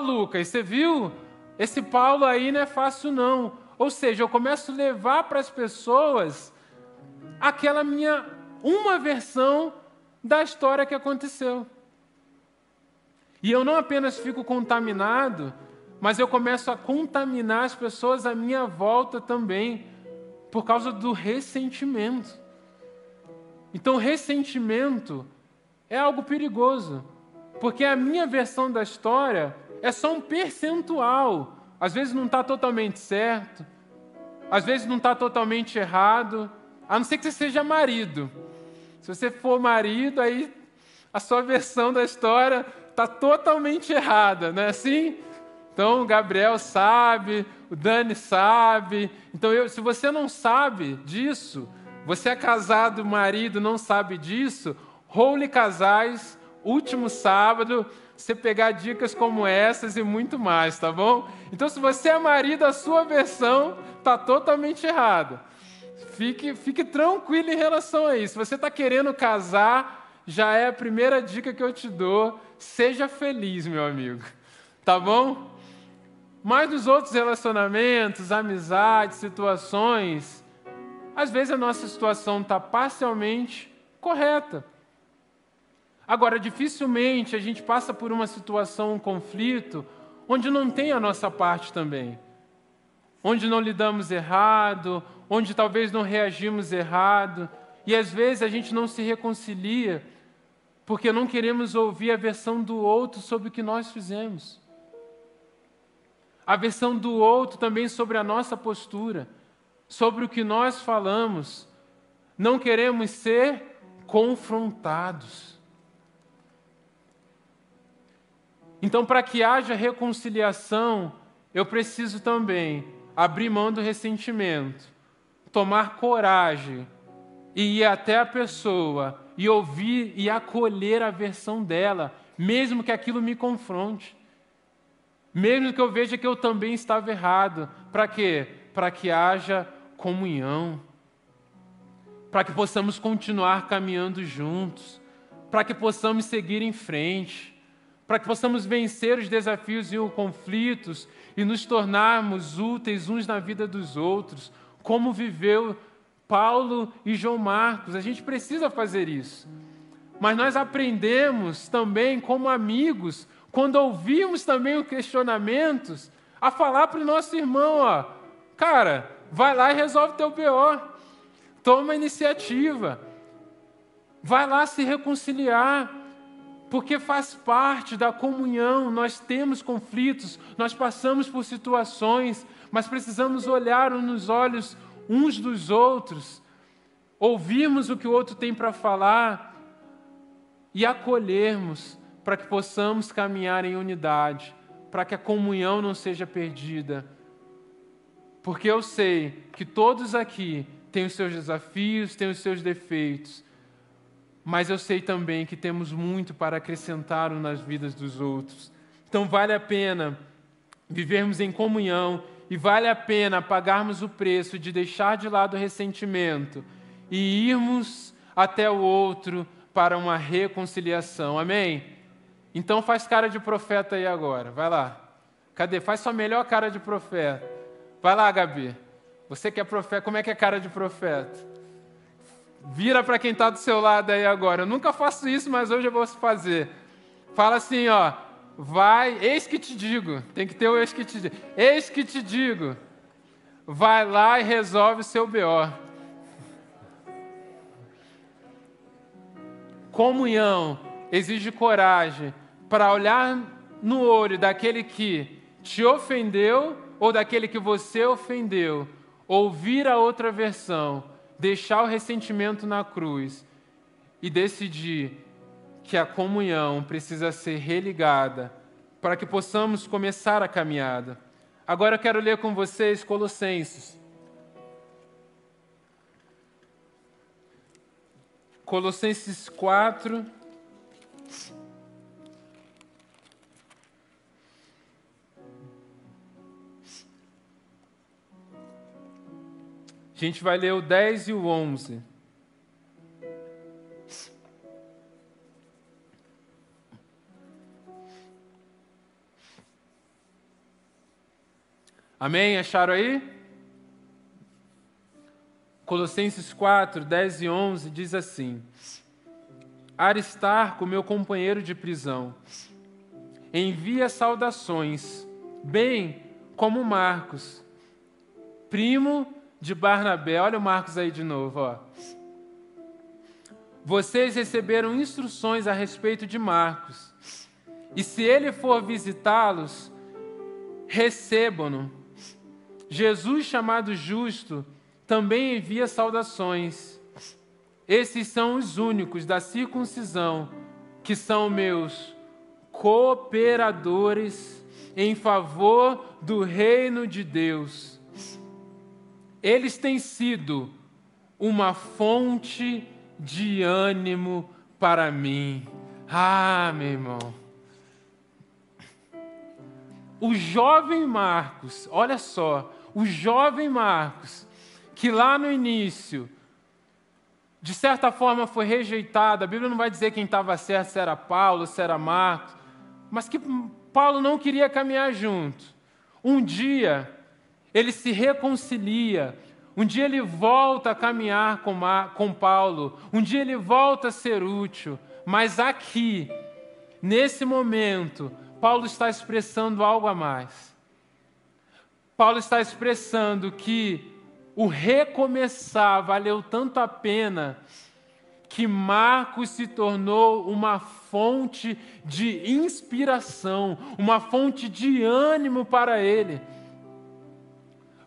Lucas, você viu? Esse Paulo aí não é fácil não. Ou seja, eu começo a levar para as pessoas aquela uma versão da história que aconteceu. E eu não apenas fico contaminado, mas eu começo a contaminar as pessoas à minha volta também, por causa do ressentimento. Então, ressentimento é algo perigoso, porque a minha versão da história é só um percentual às vezes não está totalmente certo, às vezes não está totalmente errado, a não ser que você seja marido. Se você for marido, aí a sua versão da história está totalmente errada, não é assim? Então, o Gabriel sabe, o Dani sabe. Então, se você não sabe disso, você é casado, marido, não sabe disso, Holy Casais, último sábado, você pegar dicas como essas e muito mais, tá bom? Então, se você é marido, a sua versão está totalmente errada. Fique tranquilo em relação a isso. Se você está querendo casar, já é a primeira dica que eu te dou. Seja feliz, meu amigo. Tá bom? Mas nos outros relacionamentos, amizades, situações, às vezes a nossa situação está parcialmente correta. Agora, dificilmente a gente passa por uma situação, um conflito, onde não tem a nossa parte também. Onde não lidamos errado, onde talvez não reagimos errado. E às vezes a gente não se reconcilia porque não queremos ouvir a versão do outro sobre o que nós fizemos. A versão do outro também sobre a nossa postura, sobre o que nós falamos. Não queremos ser confrontados. Então, para que haja reconciliação, eu preciso também abrir mão do ressentimento, tomar coragem e ir até a pessoa e ouvir e acolher a versão dela, mesmo que aquilo me confronte. Mesmo que eu veja que eu também estava errado. Para quê? Para que haja comunhão. Para que possamos continuar caminhando juntos. Para que possamos seguir em frente. Para que possamos vencer os desafios e os conflitos e nos tornarmos úteis uns na vida dos outros. Como viveu Paulo e João Marcos. A gente precisa fazer isso. Mas nós aprendemos também como amigos, quando ouvimos também os questionamentos, a falar para o nosso irmão, ó, cara, vai lá e resolve teu BO. Toma a iniciativa. Vai lá se reconciliar. Porque faz parte da comunhão, nós temos conflitos, nós passamos por situações, mas precisamos olhar nos olhos uns dos outros, ouvirmos o que o outro tem para falar e acolhermos para que possamos caminhar em unidade, para que a comunhão não seja perdida. Porque eu sei que todos aqui têm os seus desafios, têm os seus defeitos, mas eu sei também que temos muito para acrescentar nas vidas dos outros. Então vale a pena vivermos em comunhão e vale a pena pagarmos o preço de deixar de lado o ressentimento e irmos até o outro para uma reconciliação. Amém? Então faz cara de profeta aí agora. Vai lá. Cadê? Faz sua melhor cara de profeta. Vai lá, Gabi. Você que é profeta, como é que é cara de profeta? Vira para quem está do seu lado aí agora. Eu nunca faço isso, mas hoje eu vou fazer. Fala assim, ó. Vai, eis que te digo. Tem que ter o eis que te digo. Eis que te digo. Vai lá e resolve o seu BO. Comunhão exige coragem para olhar no olho daquele que te ofendeu ou daquele que você ofendeu. Ouvir a outra versão. Deixar o ressentimento na cruz e decidir que a comunhão precisa ser religada para que possamos começar a caminhada. Agora eu quero ler com vocês Colossenses. Colossenses 4. A gente vai ler o 10 e o 11. Amém? Acharam aí? Colossenses 4, 10 e 11 diz assim: Aristarco, meu companheiro de prisão, envia saudações, bem como Marcos, primo de Barnabé. Olha o Marcos aí de novo, ó. Vocês receberam instruções a respeito de Marcos, e se ele for visitá-los, recebam-no. Jesus, chamado justo, também envia saudações. Esses são os únicos da circuncisão que são meus cooperadores em favor do reino de Deus. Eles têm sido uma fonte de ânimo para mim. Ah, meu irmão. O jovem Marcos, olha só, o jovem Marcos, que lá no início, de certa forma foi rejeitado, a Bíblia não vai dizer quem estava certo, se era Paulo, se era Marcos, mas que Paulo não queria caminhar junto. Um dia, ele se reconcilia, um dia ele volta a caminhar com Paulo, um dia ele volta a ser útil, mas aqui, nesse momento, Paulo está expressando algo a mais. Paulo está expressando que o recomeçar valeu tanto a pena que Marcos se tornou uma fonte de inspiração, uma fonte de ânimo para ele.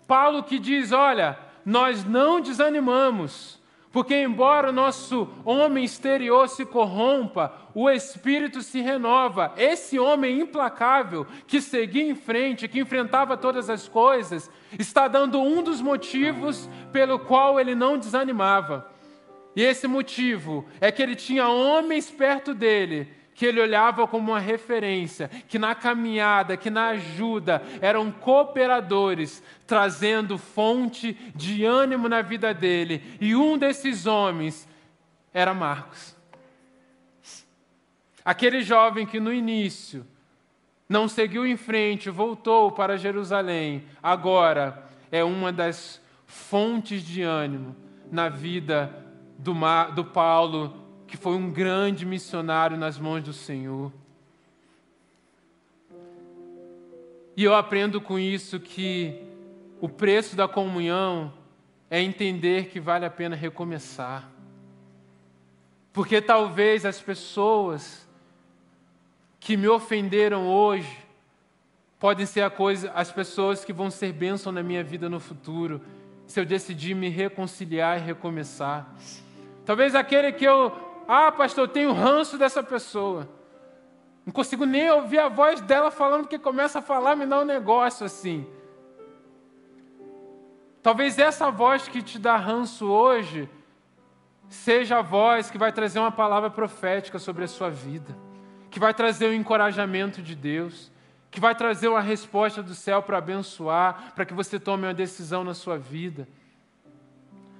Paulo que diz, olha, nós não desanimamos, porque embora o nosso homem exterior se corrompa, o espírito se renova. Esse homem implacável que seguia em frente, que enfrentava todas as coisas, está dando um dos motivos pelo qual ele não desanimava. E esse motivo é que ele tinha homens perto dele, que ele olhava como uma referência, que na caminhada, que na ajuda, eram cooperadores, trazendo fonte de ânimo na vida dele. E um desses homens era Marcos. Aquele jovem que no início não seguiu em frente, voltou para Jerusalém, agora é uma das fontes de ânimo na vida do Paulo, que foi um grande missionário nas mãos do Senhor. E eu aprendo com isso que o preço da comunhão é entender que vale a pena recomeçar. Porque talvez as pessoas que me ofenderam hoje podem ser as pessoas que vão ser bênção na minha vida no futuro, se eu decidir me reconciliar e recomeçar. Talvez aquele que pastor, eu tenho ranço dessa pessoa. Não consigo nem ouvir a voz dela falando, porque começa a falar, me dá um negócio assim. Talvez essa voz que te dá ranço hoje seja a voz que vai trazer uma palavra profética sobre a sua vida, que vai trazer o encorajamento de Deus, que vai trazer uma resposta do céu para abençoar, para que você tome uma decisão na sua vida.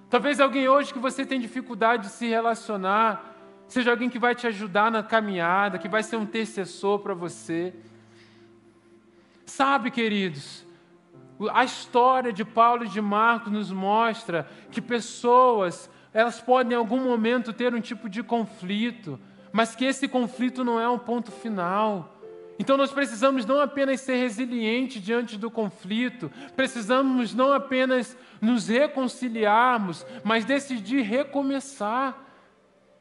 Talvez alguém hoje que você tem dificuldade de se relacionar, seja alguém que vai te ajudar na caminhada, que vai ser um intercessor para você. Sabe, queridos, a história de Paulo e de Marcos nos mostra que pessoas, elas podem em algum momento ter um tipo de conflito, mas que esse conflito não é um ponto final. Então nós precisamos não apenas ser resilientes diante do conflito, precisamos não apenas nos reconciliarmos, mas decidir recomeçar.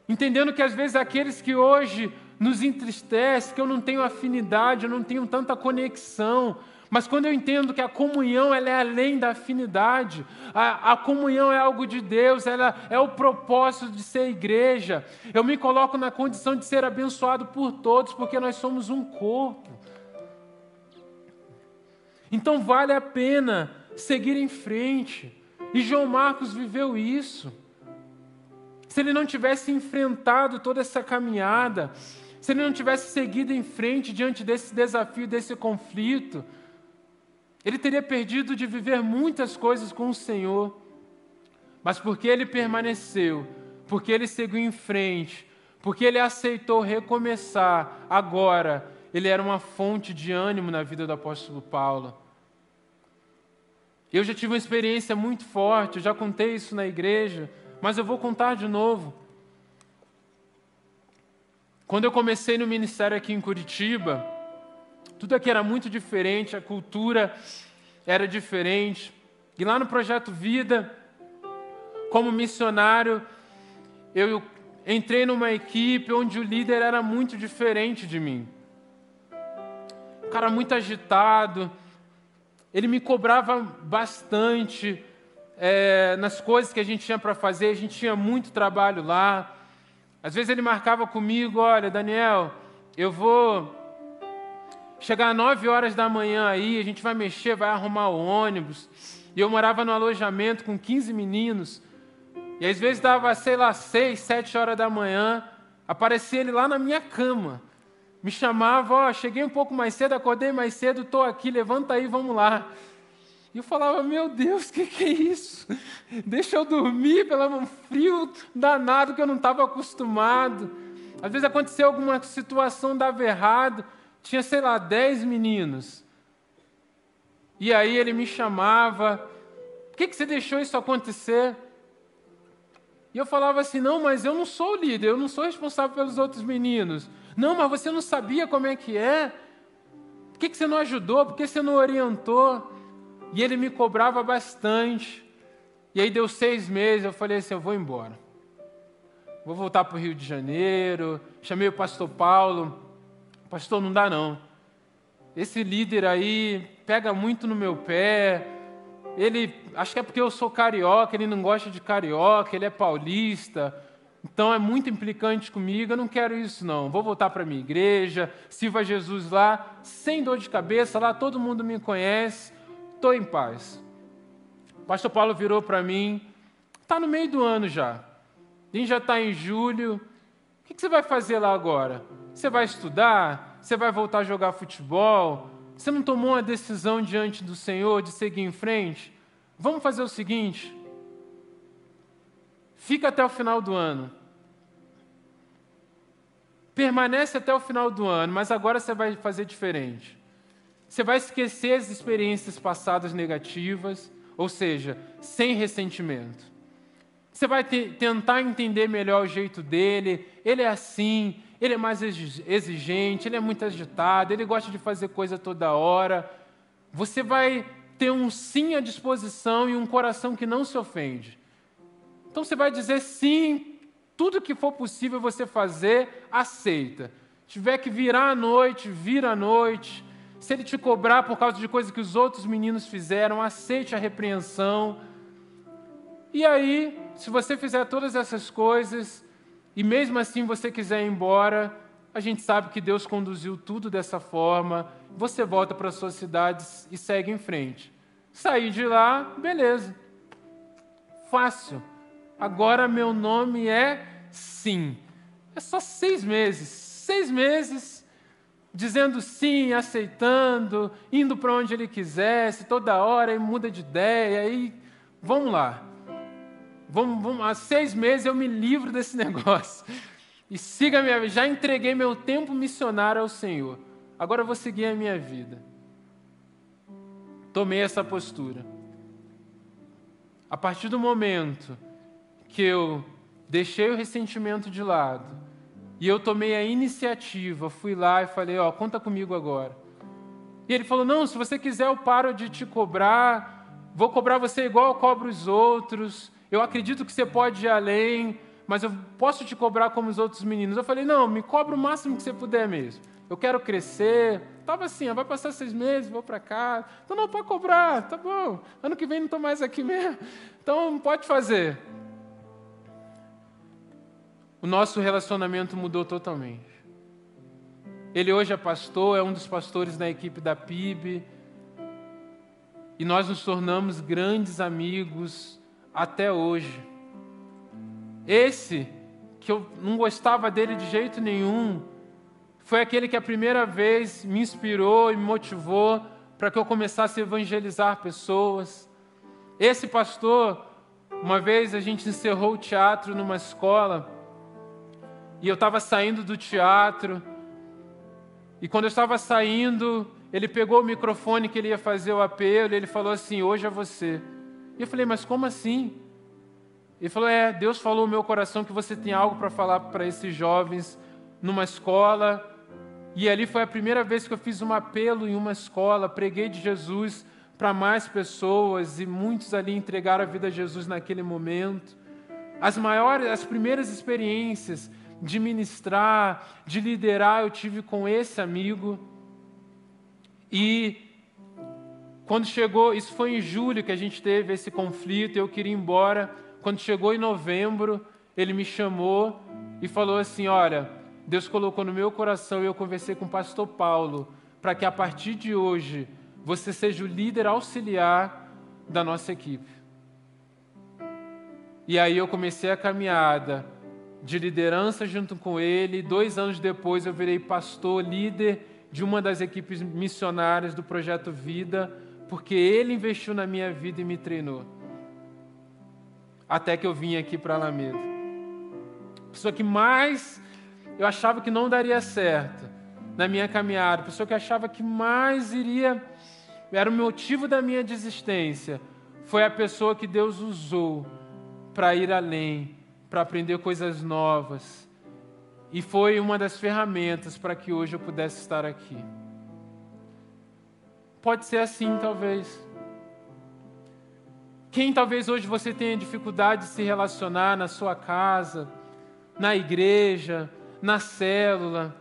Entendendo que às vezes aqueles que hoje nos entristecem, que eu não tenho afinidade, eu não tenho tanta conexão, mas quando eu entendo que a comunhão ela é além da afinidade, a comunhão é algo de Deus, ela é o propósito de ser igreja, eu me coloco na condição de ser abençoado por todos, porque nós somos um corpo. Então vale a pena seguir em frente, e João Marcos viveu isso. Se ele não tivesse enfrentado toda essa caminhada, se ele não tivesse seguido em frente diante desse desafio, desse conflito, ele teria perdido de viver muitas coisas com o Senhor. Mas porque ele permaneceu, porque ele seguiu em frente, porque ele aceitou recomeçar, agora ele era uma fonte de ânimo na vida do apóstolo Paulo. Eu já tive uma experiência muito forte, eu já contei isso na igreja, mas eu vou contar de novo. Quando eu comecei no ministério aqui em Curitiba, tudo aqui era muito diferente, a cultura era diferente. E lá no Projeto Vida, como missionário, eu entrei numa equipe onde o líder era muito diferente de mim. Um cara muito agitado, ele me cobrava bastante nas coisas que a gente tinha para fazer, a gente tinha muito trabalho lá. Às vezes ele marcava comigo, olha, Daniel, eu vou chegar às 9 horas da manhã aí, a gente vai mexer, vai arrumar o ônibus. E eu morava no alojamento com 15 meninos. E às vezes dava, 6, 7 horas da manhã, aparecia ele lá na minha cama. Me chamava, cheguei um pouco mais cedo, acordei mais cedo, estou aqui, levanta aí, vamos lá. E eu falava, meu Deus, o que é isso? Deixa eu dormir, pelo frio danado que eu não estava acostumado. Às vezes aconteceu alguma situação, dava errado, tinha, 10 meninos. E aí ele me chamava, por que você deixou isso acontecer? E eu falava assim, não, mas eu não sou o líder, eu não sou responsável pelos outros meninos. Não, mas você não sabia como é que é? Por que você não ajudou? Por que você não orientou? E ele me cobrava bastante. E aí deu 6 meses, eu falei assim, eu vou embora. Vou voltar para o Rio de Janeiro. Chamei o pastor Paulo. Pastor, não dá não. Esse líder aí pega muito no meu pé. Ele, acho que é porque eu sou carioca, ele não gosta de carioca, ele é paulista. Então é muito implicante comigo, eu não quero isso não. Vou voltar para a minha igreja, sirvo a Jesus lá, sem dor de cabeça, lá todo mundo me conhece, estou em paz. O pastor Paulo virou para mim, está no meio do ano já, a gente já está em julho, o que você vai fazer lá agora? Você vai estudar? Você vai voltar a jogar futebol? Você não tomou uma decisão diante do Senhor de seguir em frente? Vamos fazer o seguinte, fica até o final do ano. Permanece até o final do ano, mas agora você vai fazer diferente. Você vai esquecer as experiências passadas negativas, ou seja, sem ressentimento. Você vai tentar entender melhor o jeito dele, ele é assim, ele é mais exigente, ele é muito agitado, ele gosta de fazer coisa toda hora. Você vai ter um sim à disposição e um coração que não se ofende. Então você vai dizer sim, tudo que for possível você fazer, aceita. Tiver que virar à noite, vira à noite. Se ele te cobrar por causa de coisas que os outros meninos fizeram, aceite a repreensão. E aí, se você fizer todas essas coisas, e mesmo assim você quiser ir embora, a gente sabe que Deus conduziu tudo dessa forma, você volta para a sua cidade e segue em frente. Sair de lá, beleza. Fácil. Agora meu nome é sim. É só 6 meses. 6 meses dizendo sim, aceitando, indo para onde ele quisesse, toda hora, e muda de ideia, e vamos lá. Há 6 meses eu me livro desse negócio. E siga a minha vida. Já entreguei meu tempo missionário ao Senhor. Agora eu vou seguir a minha vida. Tomei essa postura. A partir do momento que eu deixei o ressentimento de lado e eu tomei a iniciativa, fui lá e falei, conta comigo agora. E ele falou, não, se você quiser eu paro de te cobrar, vou cobrar você igual eu cobro os outros, eu acredito que você pode ir além, mas eu posso te cobrar como os outros meninos. Eu falei, não, me cobra o máximo que você puder mesmo. Eu quero crescer. Estava assim, vai passar 6 meses, vou para cá. Então não, pode cobrar, tá bom. Ano que vem não estou mais aqui mesmo. Então pode fazer. O nosso relacionamento mudou totalmente. Ele hoje é pastor, é um dos pastores da equipe da PIB. E nós nos tornamos grandes amigos até hoje. Esse, que eu não gostava dele de jeito nenhum, foi aquele que a primeira vez me inspirou e me motivou para que eu começasse a evangelizar pessoas. Esse pastor, uma vez a gente encerrou o teatro numa escola, e eu estava saindo do teatro, e quando eu estava saindo, ele pegou o microfone que ele ia fazer o apelo, e ele falou assim, hoje é você. E eu falei, mas como assim? Ele falou, Deus falou no meu coração que você tem algo para falar para esses jovens numa escola. E ali foi a primeira vez que eu fiz um apelo em uma escola, preguei de Jesus para mais pessoas, e muitos ali entregaram a vida a Jesus naquele momento. As primeiras experiências de ministrar, de liderar, eu tive com esse amigo. E quando chegou, isso foi em julho que a gente teve esse conflito, eu queria ir embora. Quando chegou em novembro, ele me chamou e falou assim, olha, Deus colocou no meu coração, e eu conversei com o pastor Paulo, para que a partir de hoje, você seja o líder auxiliar da nossa equipe. E aí eu comecei a caminhada de liderança junto com ele. 2 anos depois eu virei pastor, líder de uma das equipes missionárias do Projeto Vida, porque ele investiu na minha vida e me treinou. Até que eu vim aqui para Alameda. A pessoa que mais eu achava que não daria certo na minha caminhada, a pessoa que achava que mais era o motivo da minha desistência, foi a pessoa que Deus usou para ir além, para aprender coisas novas. E foi uma das ferramentas para que hoje eu pudesse estar aqui. Pode ser assim, talvez. Quem talvez hoje você tenha dificuldade de se relacionar na sua casa, na igreja, na célula,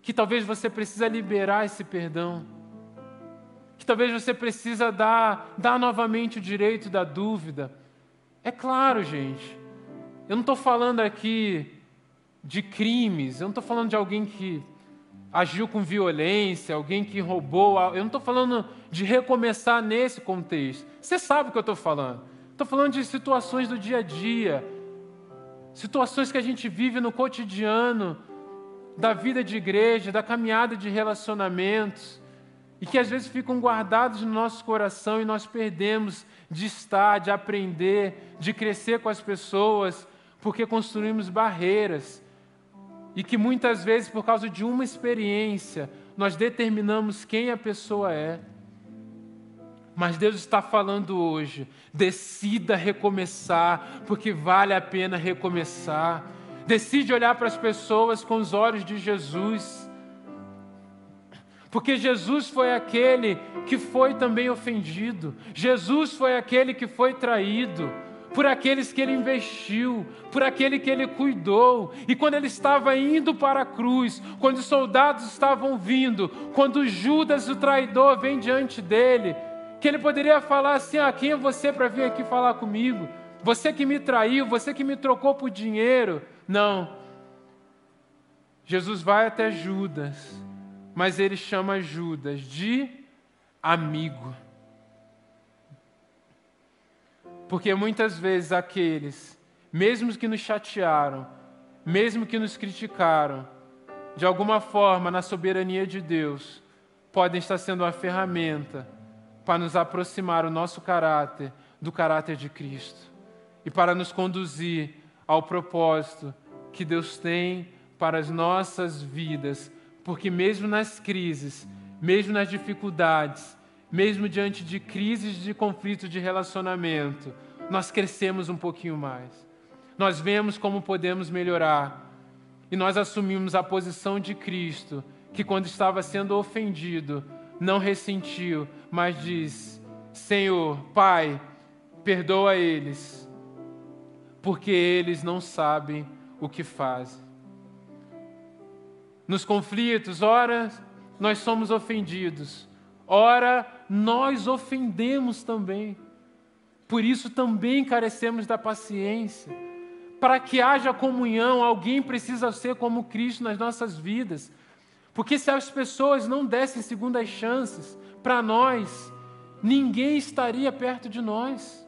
que talvez você precisa liberar esse perdão, que talvez você precisa dar novamente o direito da dúvida. É claro, gente, eu não estou falando aqui de crimes, eu não estou falando de alguém que agiu com violência, alguém que roubou, eu não estou falando de recomeçar nesse contexto. Você sabe o que eu estou falando. Estou falando de situações do dia a dia, situações que a gente vive no cotidiano, da vida de igreja, da caminhada de relacionamentos, e que às vezes ficam guardados no nosso coração e nós perdemos de estar, de aprender, de crescer com as pessoas, porque construímos barreiras. E que muitas vezes, por causa de uma experiência, nós determinamos quem a pessoa é. Mas Deus está falando hoje, decida recomeçar, porque vale a pena recomeçar. Decide olhar para as pessoas com os olhos de Jesus. Porque Jesus foi aquele que foi também ofendido. Jesus foi aquele que foi traído por aqueles que ele investiu, por aquele que ele cuidou. E quando ele estava indo para a cruz, quando os soldados estavam vindo, quando Judas, o traidor, vem diante dele, que ele poderia falar assim, quem é você para vir aqui falar comigo? Você que me traiu, você que me trocou por dinheiro. Não. Jesus vai até Judas, mas ele chama Judas de amigo. Porque muitas vezes aqueles, mesmo que nos chatearam, mesmo que nos criticaram, de alguma forma, na soberania de Deus, podem estar sendo uma ferramenta para nos aproximar o nosso caráter do caráter de Cristo e para nos conduzir ao propósito que Deus tem para as nossas vidas. Porque mesmo nas crises, mesmo nas dificuldades, mesmo diante de crises, de conflitos de relacionamento, nós crescemos um pouquinho mais. Nós vemos como podemos melhorar. E nós assumimos a posição de Cristo, que quando estava sendo ofendido, não ressentiu, mas diz, Senhor, Pai, perdoa eles, porque eles não sabem o que fazem. Nos conflitos, ora, nós somos ofendidos. Ora, nós ofendemos também. Por isso também carecemos da paciência. Para que haja comunhão, alguém precisa ser como Cristo nas nossas vidas. Porque se as pessoas não dessem segundas chances para nós, ninguém estaria perto de nós.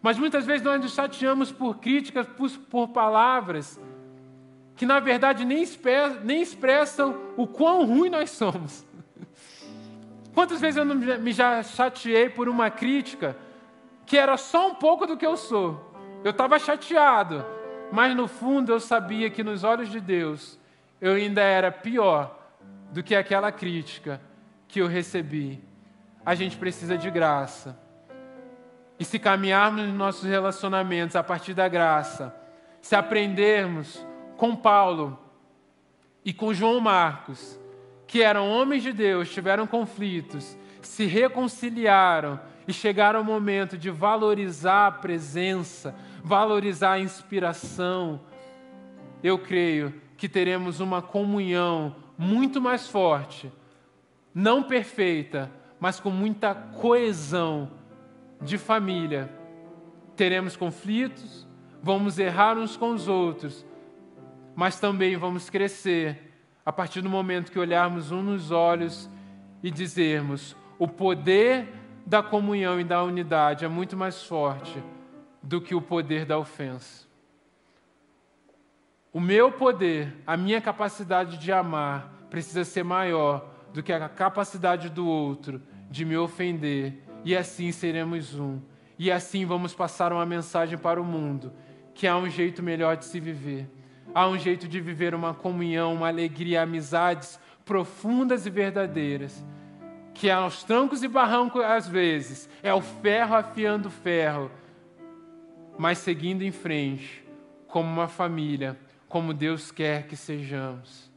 Mas muitas vezes nós nos chateamos por críticas, por palavras, que na verdade nem expressam o quão ruim nós somos. Quantas vezes eu não me já chateei por uma crítica que era só um pouco do que eu sou? Eu estava chateado, mas no fundo eu sabia que nos olhos de Deus eu ainda era pior do que aquela crítica que eu recebi. A gente precisa de graça. E se caminharmos nos nossos relacionamentos a partir da graça, se aprendermos com Paulo e com João Marcos, que eram homens de Deus, tiveram conflitos, se reconciliaram e chegaram ao momento de valorizar a presença, valorizar a inspiração, eu creio que teremos uma comunhão muito mais forte, não perfeita, mas com muita coesão de família. Teremos conflitos, vamos errar uns com os outros, mas também vamos crescer a partir do momento que olharmos um nos olhos e dizermos: o poder da comunhão e da unidade é muito mais forte do que o poder da ofensa. O meu poder, a minha capacidade de amar, precisa ser maior do que a capacidade do outro de me ofender, e assim seremos um. E assim vamos passar uma mensagem para o mundo, que há um jeito melhor de se viver. Há um jeito de viver uma comunhão, uma alegria, amizades profundas e verdadeiras, que aos trancos e barrancos às vezes é o ferro afiando o ferro, mas seguindo em frente, como uma família, como Deus quer que sejamos.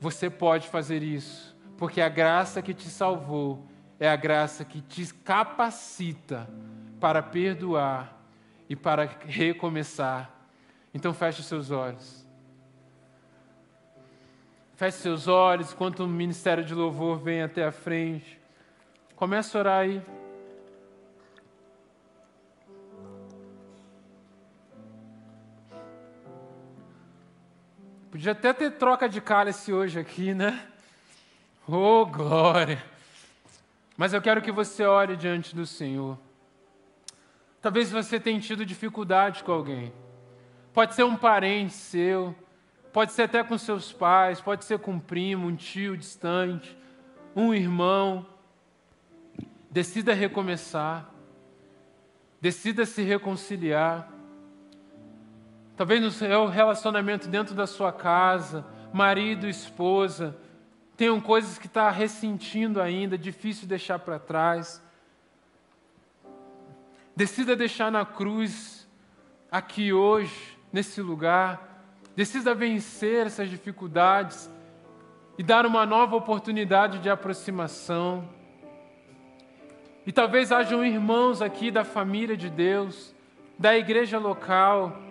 Você pode fazer isso, porque a graça que te salvou é a graça que te capacita para perdoar e para recomeçar. Então feche os seus olhos. Feche seus olhos enquanto o ministério de louvor vem até a frente. Comece a orar aí. Podia até ter troca de cálice hoje aqui, né? Oh, glória! Mas eu quero que você ore diante do Senhor. Talvez você tenha tido dificuldade com alguém. Pode ser um parente seu, pode ser até com seus pais, pode ser com um primo, um tio distante, um irmão. Decida recomeçar. Decida se reconciliar. Talvez no seu relacionamento dentro da sua casa, marido, esposa, tenham coisas que está ressentindo ainda, difícil deixar para trás. Decida deixar na cruz, aqui hoje, nesse lugar. Decida vencer essas dificuldades e dar uma nova oportunidade de aproximação. E talvez hajam irmãos aqui da família de Deus, da igreja local,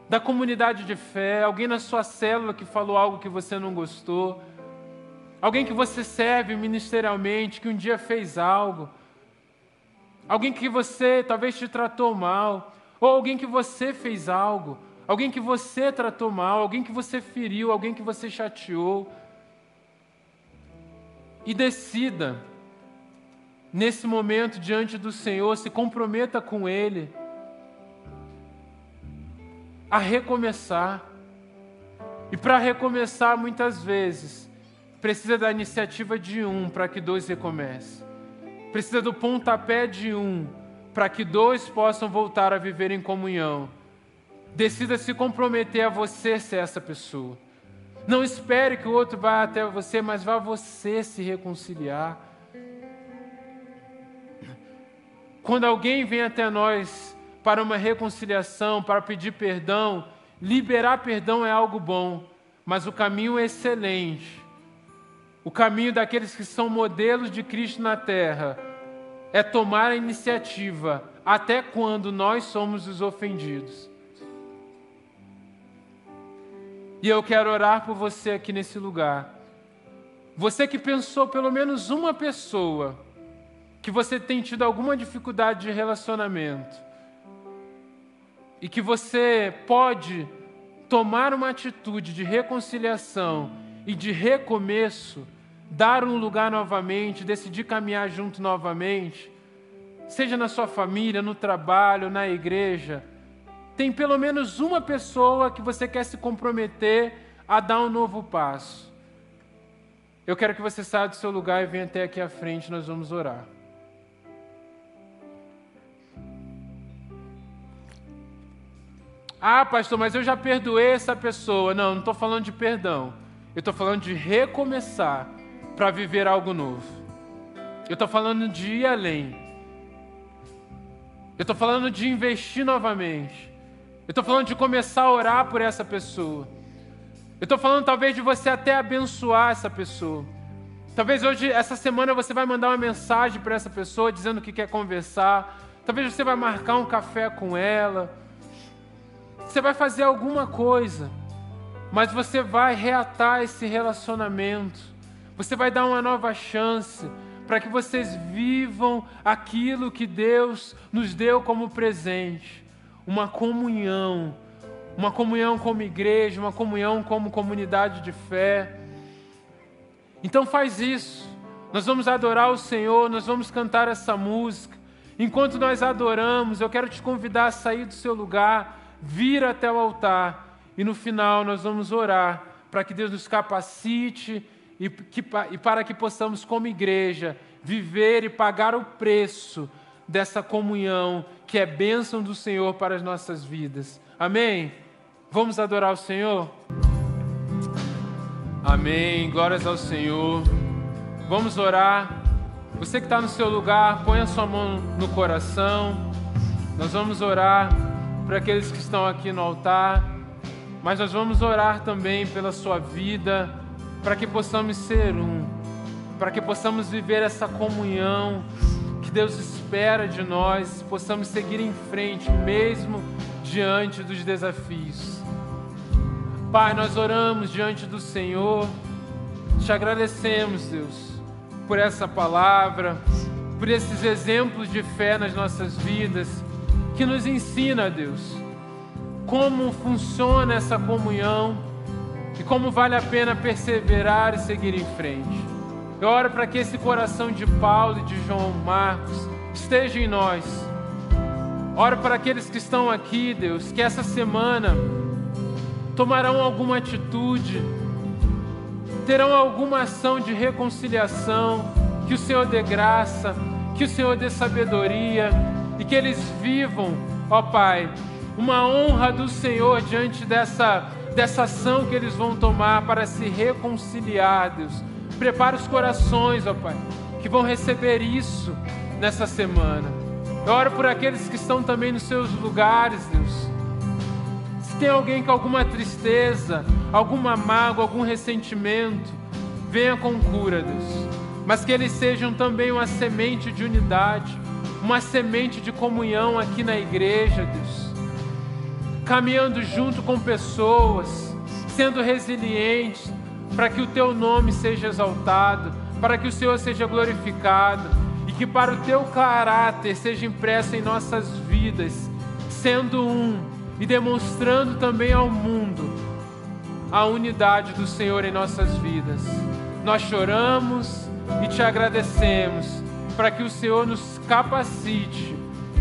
da comunidade de fé, alguém na sua célula que falou algo que você não gostou, alguém que você serve ministerialmente, que um dia fez algo, alguém que você talvez te tratou mal, ou alguém que você fez algo, alguém que você tratou mal, alguém que você feriu, alguém que você chateou. E decida, nesse momento diante do Senhor, se comprometa com Ele a recomeçar. E para recomeçar, muitas vezes, precisa da iniciativa de um para que dois recomecem. Precisa do pontapé de um para que dois possam voltar a viver em comunhão. Decida se comprometer a você ser essa pessoa. Não espere que o outro vá até você, mas vá você se reconciliar. Quando alguém vem até nós para uma reconciliação, para pedir perdão, liberar perdão é algo bom, mas o caminho é excelente. O caminho daqueles que são modelos de Cristo na terra é tomar a iniciativa até quando nós somos os ofendidos. E eu quero orar por você aqui nesse lugar. Você que pensou pelo menos uma pessoa que você tem tido alguma dificuldade de relacionamento e que você pode tomar uma atitude de reconciliação e de recomeço, dar um lugar novamente, decidir caminhar junto novamente, seja na sua família, no trabalho, na igreja, tem pelo menos uma pessoa que você quer se comprometer a dar um novo passo. Eu quero que você saia do seu lugar e venha até aqui à frente, nós vamos orar. Ah, pastor, mas eu já perdoei essa pessoa. Não estou falando de perdão. Eu estou falando de recomeçar para viver algo novo. Eu estou falando de ir além. Eu estou falando de investir novamente. Eu estou falando de começar a orar por essa pessoa. Eu estou falando talvez de você até abençoar essa pessoa. Talvez hoje, essa semana, você vai mandar uma mensagem para essa pessoa dizendo que quer conversar. Talvez você vai marcar um café com ela. Você vai fazer alguma coisa, mas você vai reatar esse relacionamento. Você vai dar uma nova chance para que vocês vivam aquilo que Deus nos deu como presente. Uma comunhão como igreja, uma comunhão como comunidade de fé. Então faz isso. Nós vamos adorar o Senhor, nós vamos cantar essa música. Enquanto nós adoramos, eu quero te convidar a sair do seu lugar, vir até o altar e no final nós vamos orar para que Deus nos capacite e para que possamos, como igreja, viver e pagar o preço dessa comunhão que é bênção do Senhor para as nossas vidas. Amém? Vamos adorar o Senhor? Amém. Glórias ao Senhor. Vamos orar. Você que está no seu lugar, põe a sua mão no coração. Nós vamos orar para aqueles que estão aqui no altar, mas nós vamos orar também pela sua vida, para que possamos ser para que possamos viver essa comunhão que Deus espera de nós, possamos seguir em frente, mesmo diante dos desafios. Pai, nós oramos diante do Senhor, te agradecemos, Deus, por essa palavra, por esses exemplos de fé nas nossas vidas, que nos ensina, Deus, como funciona essa comunhão e como vale a pena perseverar e seguir em frente. Eu oro para que esse coração de Paulo e de João Marcos esteja em nós. Oro para aqueles que estão aqui, Deus, que essa semana tomarão alguma atitude, terão alguma ação de reconciliação, que o Senhor dê graça, que o Senhor dê sabedoria e que eles vivam, ó Pai, uma honra do Senhor diante dessa ação que eles vão tomar para se reconciliar, Deus. Prepara os corações, ó Pai, que vão receber isso nessa semana. Eu oro por aqueles que estão também nos seus lugares, Deus. Se tem alguém com alguma tristeza, alguma mágoa, algum ressentimento, venha com cura, Deus. Mas que eles sejam também uma semente de unidade, uma semente de comunhão aqui na igreja, Deus. Caminhando junto com pessoas, sendo resilientes, para que o Teu nome seja exaltado, para que o Senhor seja glorificado e que para o Teu caráter seja impresso em nossas vidas, sendo e demonstrando também ao mundo a unidade do Senhor em nossas vidas. Nós choramos e Te agradecemos para que o Senhor nos capacite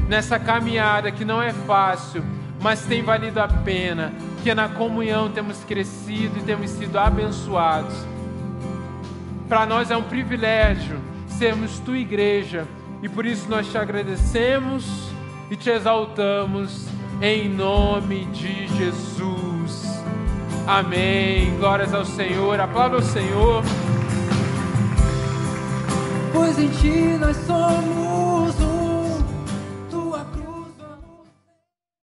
nessa caminhada que não é fácil, mas tem valido a pena, que na comunhão temos crescido e temos sido abençoados. Para nós é um privilégio sermos Tua igreja e por isso nós Te agradecemos e Te exaltamos em nome de Jesus. Amém. Glórias ao Senhor. Aplauda o Senhor. Pois em Ti nós somos